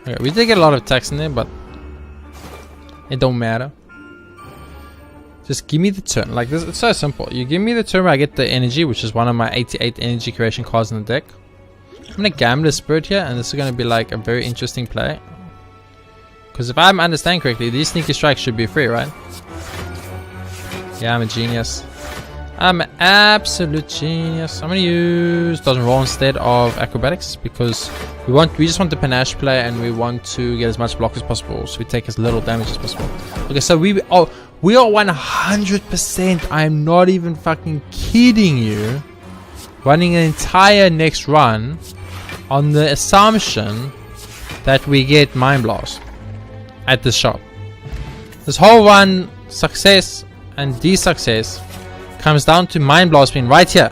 Okay, we did get a lot of attacks in there, but it don't matter. Just give me the turn. Like this, it's so simple. You give me the turn where I get the energy, which is one of my 88 energy creation cards in the deck. I'm gonna Gambler's Spirit here, and this is gonna be like a very interesting play. Because if I'm understanding correctly, these sneaky strikes should be free, right? Yeah, I'm a genius. I'm an absolute genius. I'm gonna use Dodge and Roll instead of Acrobatics because we just want the panache play, and we want to get as much block as possible, so we take as little damage as possible. Okay, so we are 100%. I'm not even fucking kidding you. Running an entire next run on the assumption that we get Mind Blast at this shop. This whole run, success and de-success, comes down to Mind Blast being right here.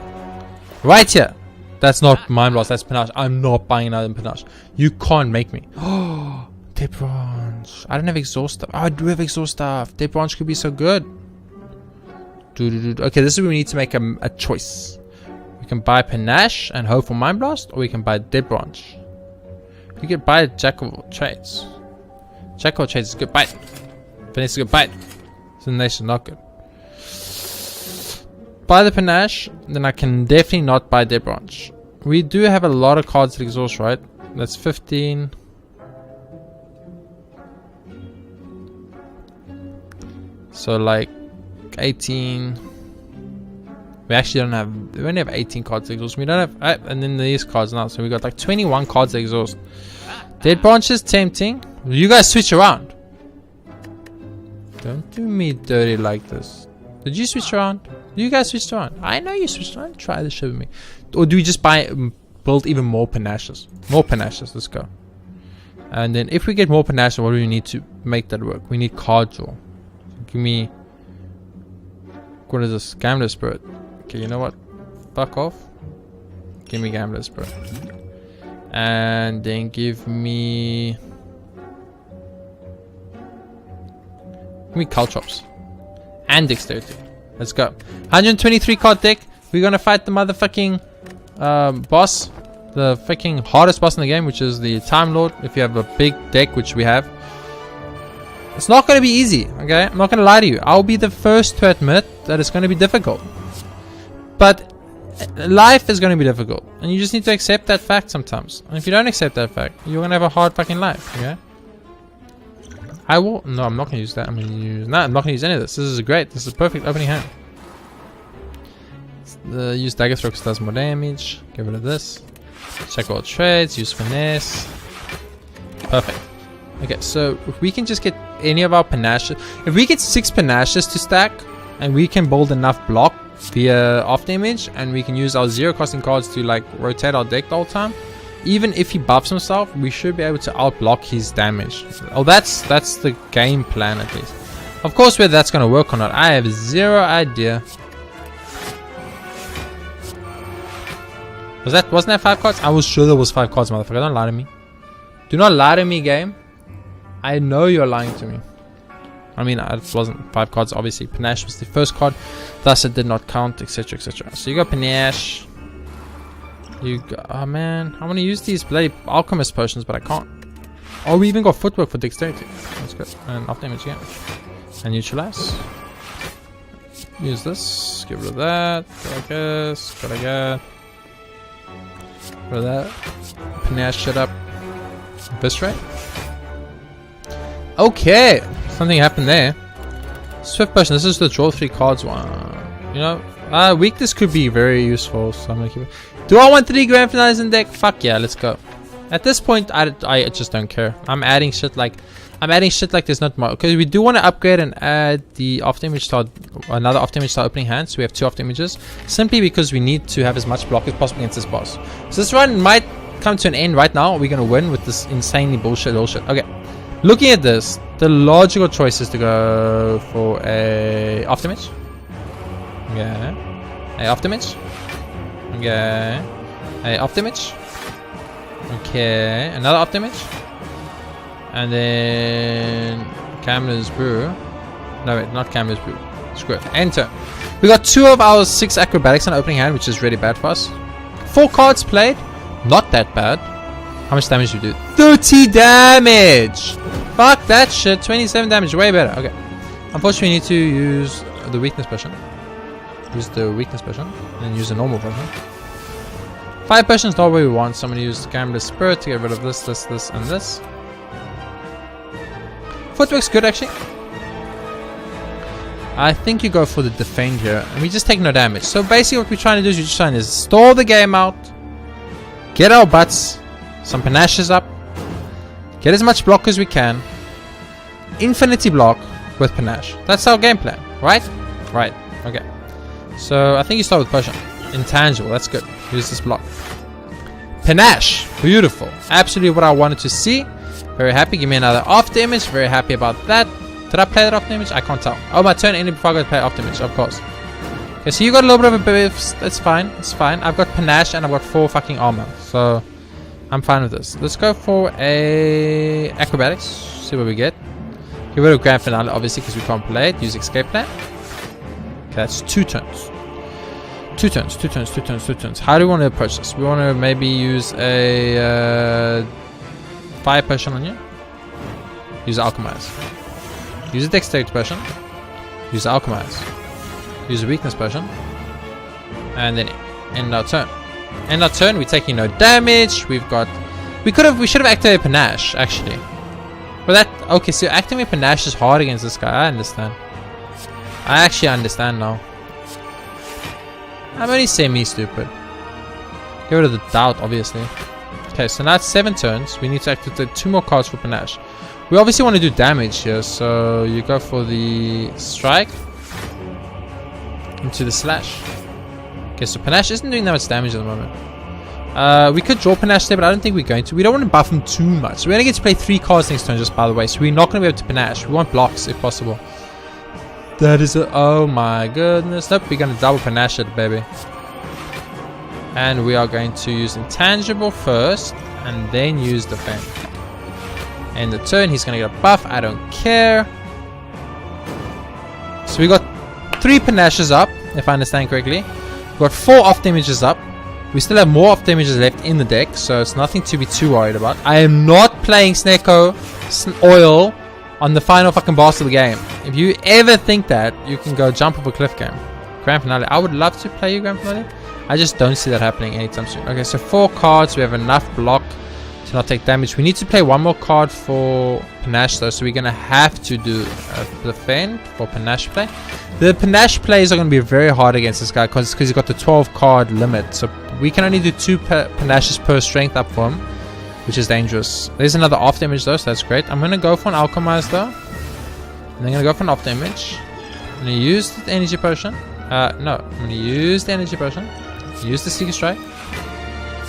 Right here. That's not Mind Blast, that's Panache. I'm not buying another Panache. You can't make me. Oh, Dead Branch. I don't have Exhaust Stuff. Oh, I do have Exhaust Stuff. Dead Branch could be so good. Okay, this is where we need to make a choice. We can buy Panache and hope for Mind Blast, or we can buy Dead Branch. You can buy Jack of all Trades. Jack of all Trades is good. Buy it. Finesse is good. Buy it. Nation not good. Buy the Panache, then I can definitely not buy Dead Branch. We do have a lot of cards that exhaust, right? That's 15. So like 18. We actually don't have. We only have 18 cards that exhaust. We don't have, and then these cards now. So we got like 21 cards that exhaust. Dead Branch is tempting. You guys switch around. Don't do me dirty like this. Did you switch around? You guys switched around. I know you switched around. Try this shit with me. Or do we just build even more Panaches? More Panaches. Let's go. And then if we get more Panaches, what do we need to make that work? We need card draw. Give me. What is this? Gambler's Spirit. Okay, you know what? Fuck off. Give me Gambler's Spirit. And then give me. Give me Caltrops. And Dexterity. Let's go. 123 card deck. We're gonna fight the motherfucking boss. The freaking hardest boss in the game, which is the Time Lord. If you have a big deck, which we have. It's not gonna be easy, okay? I'm not gonna lie to you. I'll be the first to admit that it's gonna be difficult. But life is gonna be difficult. And you just need to accept that fact sometimes. And if you don't accept that fact, you're gonna have a hard fucking life, okay? I will. No, I'm not gonna use that. I'm gonna use. No, I'm not gonna use any of this. This is great. This is a perfect opening hand. Use Dagger Throw because it does more damage. Get rid of this. Check all trades. Use Finesse. Perfect. Okay, so if we can just get any of our Panaches. If we get 6 Panaches to stack, and we can build enough block via off damage, and we can use our 0 costing cards to like rotate our deck the whole time, even if he buffs himself, we should be able to outblock his damage. Oh, that's the game plan at least. Of course, whether that's going to work or not, I have zero idea. Wasn't that 5 cards? I was sure there was 5 cards, motherfucker. Don't lie to me. Do not lie to me, game. I know you're lying to me. I mean, it wasn't 5 cards, obviously. Panache was the first card, thus it did not count, etc, etc. So you got Panache. You got, oh man, I want to use these bloody alchemist potions, but I can't. Oh, we even got footwork for dexterity. That's good. And off damage again. And neutralize. Use this. Get rid of that. Go like this. Go like that. Get rid of that. Panache shit up. Viscerate. Okay. Something happened there. Swift potion. This is the draw 3 cards one. You know, weakness could be very useful, so I'm gonna keep it. Do I want 3 grand finales in deck? Fuck yeah, let's go. At this point, I just don't care. I'm adding shit like there's not more. Because we do want to upgrade and add the off damage to another off damage to our opening hand. So we have 2 off damages. Simply because we need to have as much block as possible against this boss. So this run might come to an end right now. We're gonna win with this insanely bullshit. Okay. Looking at this, the logical choice is to go for a off damage. Yeah. A off damage. Okay. A off damage. Okay. Another off damage. And then Camler's Brew. No, wait, not Camler's Brew. Screw it. Enter. We got 2 of our 6 acrobatics on opening hand, which is really bad for us. 4 cards played. Not that bad. How much damage do we do? 30 damage! Fuck that shit. 27 damage. Way better. Okay. Unfortunately, we need to use the weakness potion. Use the weakness potion. And then use the normal potion. 5 potions not what we want. So I'm going to use the Gambler's Spirit to get rid of this, and this. Footwork's good actually. I think you go for the defend here. And we just take no damage. So basically what we're trying to do is we're just trying to stall the game out. Get our butts. Some panaches up. Get as much block as we can. Infinity block with panache. That's our game plan. Right? Right. Okay. So I think you start with potion. Intangible. That's good. Use this block. Panache. Beautiful. Absolutely what I wanted to see. Very happy. Give me another off damage. Very happy about that. Did I play that off damage? I can't tell. Oh, my turn ended before I got to play off damage. Of course. Okay, so you got a little bit of a biff. That's fine. It's fine. I've got panache and I've got 4 fucking armor. So I'm fine with this. Let's go for a acrobatics. See what we get. Get rid of grand finale, obviously, because we can't play it. Use escape plan. Okay, that's 2 turns. 2 turns. 2 turns. 2 turns. 2 turns. How do we want to approach this? We want to maybe use a fire potion on you. Use alchemize. Use a dexterity potion. Use alchemize. Use a weakness potion. And then end our turn. End our turn, we're taking no damage. We should have activated panache actually. But that okay, so activating panache is hard against this guy. I understand. I actually understand now. I'm only semi-stupid. Get rid of the doubt, obviously. Okay, so now it's 7 turns. We need to activate 2 more cards for panache. We obviously want to do damage here, so you go for the strike into the slash. Okay, so panache isn't doing that much damage at the moment. We could draw panache there, but I don't think we're going to. We don't want to buff him too much. We're going to get to play 3 cards next turn, just by the way, so we're not going to be able to panache. We want blocks if possible. That is a... Oh my goodness. Nope, we're going to double panache it, baby. And we are going to use intangible first, and then use defend. And the turn, he's going to get a buff. I don't care. So we got 3 panaches up, if I understand correctly. We got 4 off damages up. We still have more off damages left in the deck, so it's nothing to be too worried about. I am not playing Sneko Oil on the final fucking boss of the game. If you ever think that, you can go jump off a cliff game. Grand finale. I would love to play you grand finale. I just don't see that happening anytime soon. Okay, so 4 cards. We have enough block to not take damage. We need to play 1 more card for panache though, so we're going to have to do a defend for panache play. The panache plays are going to be very hard against this guy because he's got the 12 card limit. So we can only do 2 panaches per strength up for him, which is dangerous. There's another off damage though, so that's great. I'm going to go for an alchemize though. And I'm going to go for an off damage. I'm going to use the energy potion. No, I'm going to use the energy potion. Use the Seeker Strike.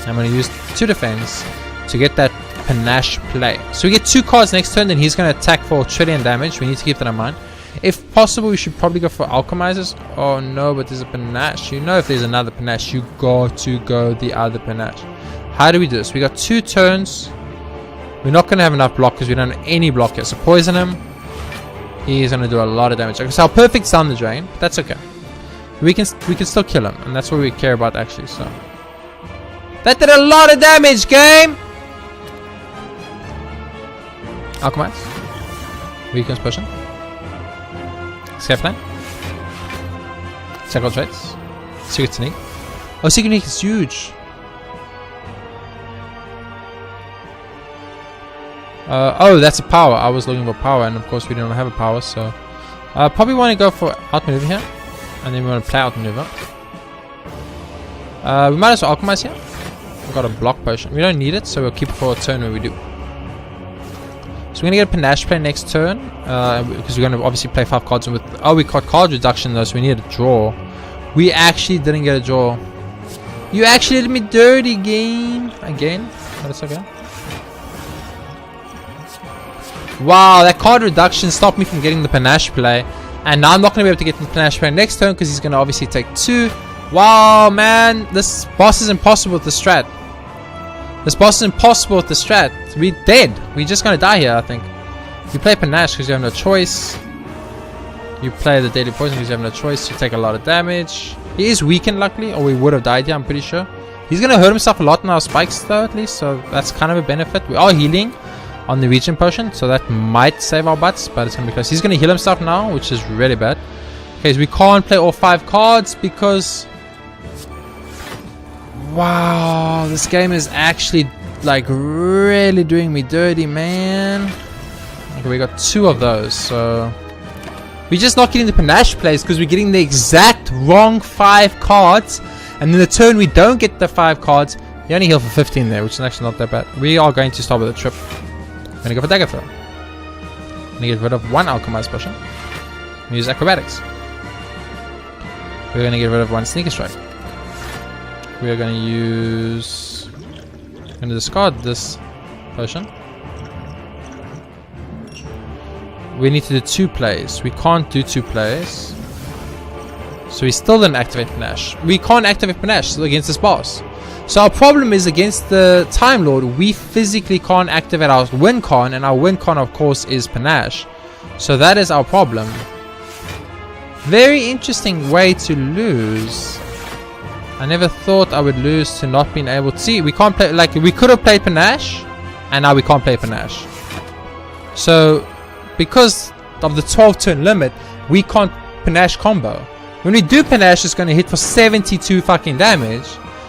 I'm going to use 2 defense to get that panache play. So we get 2 cards next turn, then he's going to attack for 1 trillion damage. We need to keep that in mind. If possible, we should probably go for alchemizers. Oh no, but there's a panache. You know, if there's another panache, you got to go the other panache. How do we do this? We got 2 turns. We're not going to have enough block because we don't have any block yet. So poison him. He's going to do a lot of damage. Okay, so our perfect's down the drain, but that's okay. We can still kill him, and that's what we care about actually. So that did a lot of damage, game. Alchemize. Weakness potion. Escape plan. Cycle traits. Secret sneak. Oh, secret sneak is huge. Oh, that's a power. I was looking for power, and of course we don't have a power, so probably want to go for outmaneuver here, and then we want to play outmaneuver. We might as well alchemize here. We've got a block potion. We don't need it, so we'll keep it for a turn when we do. So we're gonna get a panache play next turn, because we're gonna obviously play 5 cards with. Oh, we got card reduction though, so we need a draw. We actually didn't get a draw. You actually did me dirty, game. Again, but it's okay. Wow, that card reduction stopped me from getting the panache play, and now I'm not gonna be able to get the panache play next turn because he's gonna obviously take 2. Wow, man, this boss is impossible with the strat. This boss is impossible with the strat. We're dead. We're just gonna die here, I think. You play panache because you have no choice. You play the daily poison because you have no choice. You take a lot of damage. He is weakened, luckily, or we would have died here, I'm pretty sure. He's gonna hurt himself a lot in our spikes, though, at least, so that's kind of a benefit. We are healing on the regen potion, so that might save our butts, but it's gonna be close. He's gonna heal himself now, which is really bad. Okay, so we can't play all 5 cards because... Wow, this game is actually like really doing me dirty, man. Okay, we got 2 of those, so we're just not getting the panache plays because we're getting the exact wrong 5 cards, and then the turn we don't get the 5 cards, you only heal for 15 there, which is actually not that bad. We are going to start with a trip. I'm gonna go for dagger throw. I'm gonna get rid of 1 alchemized potion. We use acrobatics. We're gonna get rid of 1 sneaker strike. We are gonna use. I'm gonna discard this potion. We need to do 2 plays. We can't do 2 plays, so we still didn't activate panache. We can't activate panache against this boss. So our problem is against the Time Lord, we physically can't activate our win con, and our win con of course is panache. So that is our problem. Very interesting way to lose. I never thought I would lose to not being able to see. We can't play, like we could have played panache, and now we can't play panache. So because of the 12 turn limit, we can't panache combo. When we do panache, it's going to hit for 72 fucking damage.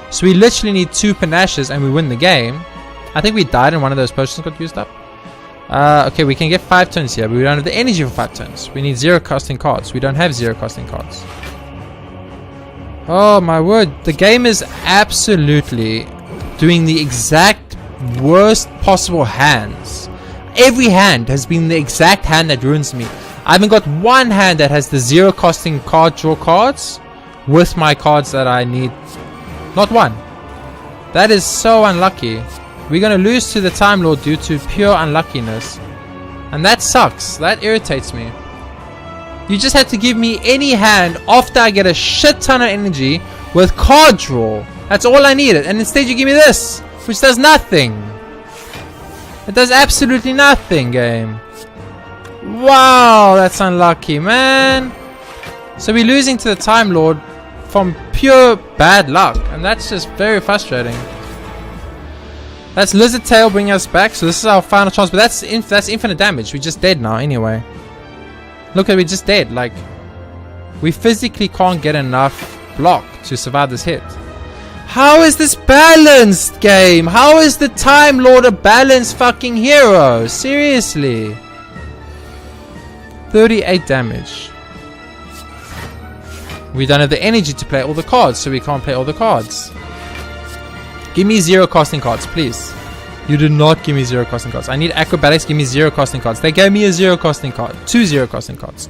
So we literally need 2 panaches and we win the game. I think we died and one of those potions got used up. Okay, we can get 5 turns here, but we don't have the energy for 5 turns. We need 0 costing cards. We don't have 0 costing cards. Oh my word, the game is absolutely doing the exact worst possible hands. Every hand has been the exact hand that ruins me. I haven't got 1 hand that has the 0 costing card draw cards with my cards that I need. Not 1. That is so unlucky. We're gonna lose to the Time Lord due to pure unluckiness, and that sucks. That irritates me. You just had to give me any hand after I get a shit ton of energy with card draw. That's all I needed, and instead you give me this, which does nothing. It does absolutely nothing, game. Wow, that's unlucky, man. So we're losing to the Time Lord from pure bad luck, and that's just very frustrating. That's Lizard Tail bringing us back, so this is our final chance, but that's infinite damage. We're just dead now anyway. Look at, we're just dead. Like, we physically can't get enough block to survive this hit. How is this balanced, game? How is the Time Lord a balanced fucking hero? Seriously. 38 damage. We don't have the energy to play all the cards, so we can't play all the cards. Give me 0 costing cards, please. You did not give me 0 costing cards. I need acrobatics, give me 0 costing cards. They gave me a 0 costing card. 2 0 costing cards.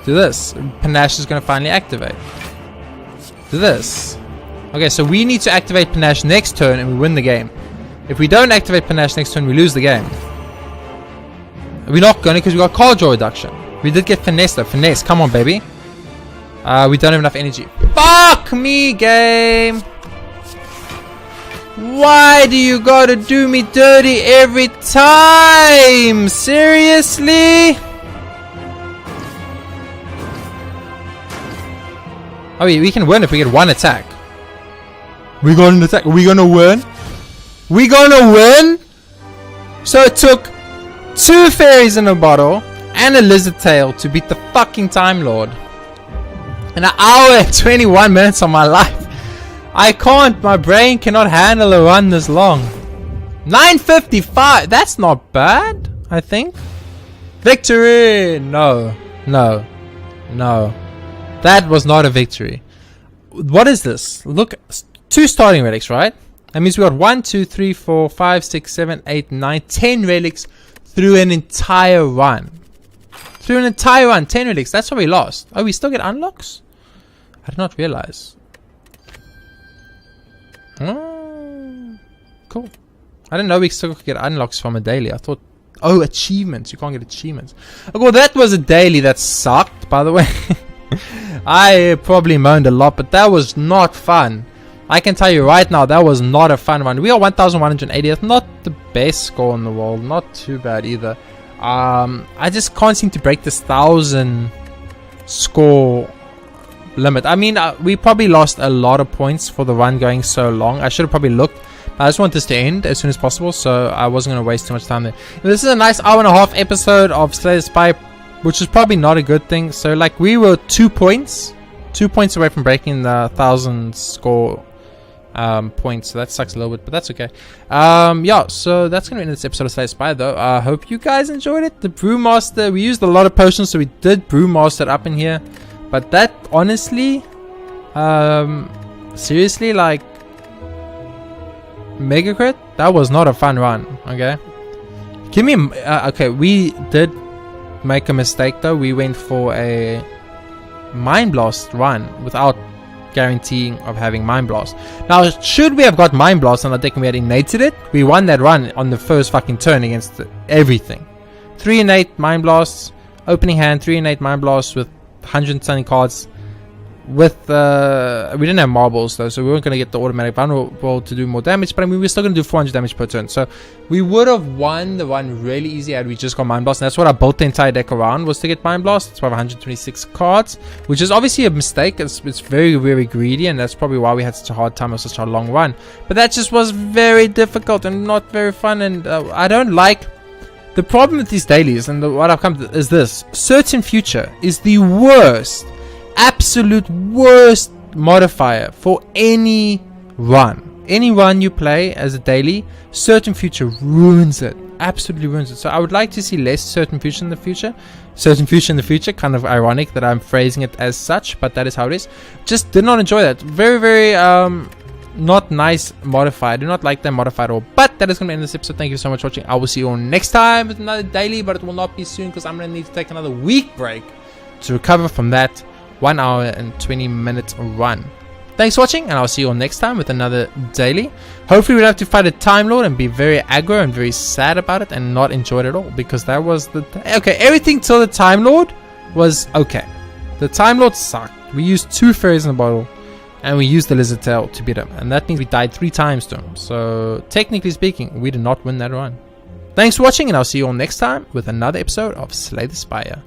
Do this. Panache is going to finally activate. Do this. Okay, so we need to activate Panache next turn and we win the game. If we don't activate Panache next turn, we lose the game. We're not going to because we got card draw reduction. We did get Finesse though. Finesse, come on, baby. We don't have enough energy. Fuck me, game. Why do you gotta do me dirty every time? Seriously? Oh, yeah, we can win if we get one attack. We got an attack. Are we gonna win? We gonna win? So it took 2 fairies in a bottle and a lizard tail to beat the fucking Time Lord. An hour and 21 minutes of my life. I can't. My brain cannot handle a run this long. 9:55. That's not bad, I think. Victory! No. No. No. That was not a victory. What is this? Look, 2 starting relics, right? That means we got 1, 2, 3, 4, 5, 6, 7, 8, 9, 10 relics through an entire run. Through an entire run, 10 relics. That's what we lost. Oh, we still get unlocks? I did not realize. Oh, cool. I didn't know we still could get unlocks from a daily. I thought, oh, achievements. You can't get achievements. Oh, well, that was a daily that sucked, by the way. I probably moaned a lot, but that was not fun. I can tell you right now, that was not a fun one. We are 1,180. That's not the best score in the world. Not too bad either. I just can't seem to break this 1,000 score limit. I mean, we probably lost a lot of points for the run going so long. I should have probably looked. I just want this to end as soon as possible, so I wasn't going to waste too much time there. This is a nice hour-and-a-half episode of Slay the Spire, which is probably not a good thing. So, like, we were 2 points away from breaking the 1,000 score points, so that sucks a little bit, but that's okay. Yeah, so that's gonna end this episode of Slay the Spire though. I hope you guys enjoyed it. The Brewmaster, we used a lot of potions, so we did Brewmaster up in here, but that honestly, seriously, like, Mega Crit, that was not a fun run. Okay, give me okay, we did make a mistake though. We went for a Mind Blast run without guaranteeing of having Mind Blast. Now, should we have got Mind Blast on our deck and we had innated it, we won that run on the first fucking turn against everything. 3 innate Mind Blasts, opening hand, 3 innate Mind Blasts with 120 cards. With we didn't have marbles though, so we weren't going to get the automatic vulnerable to do more damage, but I mean, we're still going to do 400 damage per turn, so we would have won the run really easy had we just got Mind Blast, and that's what I built the entire deck around, was to get Mind Blast. That's why I have 126 cards, which is obviously a mistake. It's very, very greedy, and that's probably why we had such a hard time with such a long run, but that just was very difficult and not very fun, and I don't like the problem with these dailies, and what I've come to is this: Certain Future is the worst, absolute worst modifier for any run. Any run you play as a daily, Certain Future ruins it. Absolutely ruins it. So I would like to see less Certain Future in the future. Certain Future in the future, kind of ironic that I'm phrasing it as such, but that is how it is. Just did not enjoy that. Very, very not nice modifier. I do not like that modifier at all. But that is going to end this episode. Thank you so much for watching. I will see you all next time with another daily, but it will not be soon because I'm going to need to take another week break to recover from that 1 hour and 20 minute run. Thanks for watching, and I'll see you all next time with another daily. Hopefully we'll have to fight a Time Lord and be very aggro and very sad about it and not enjoy it at all, because that was the okay, everything till the Time Lord was okay. The Time Lord sucked. We used 2 fairies in a bottle and we used the lizard tail to beat him, and that means we died 3 times to him. So technically speaking, we did not win that run. Thanks for watching, and I'll see you all next time with another episode of Slay the Spire.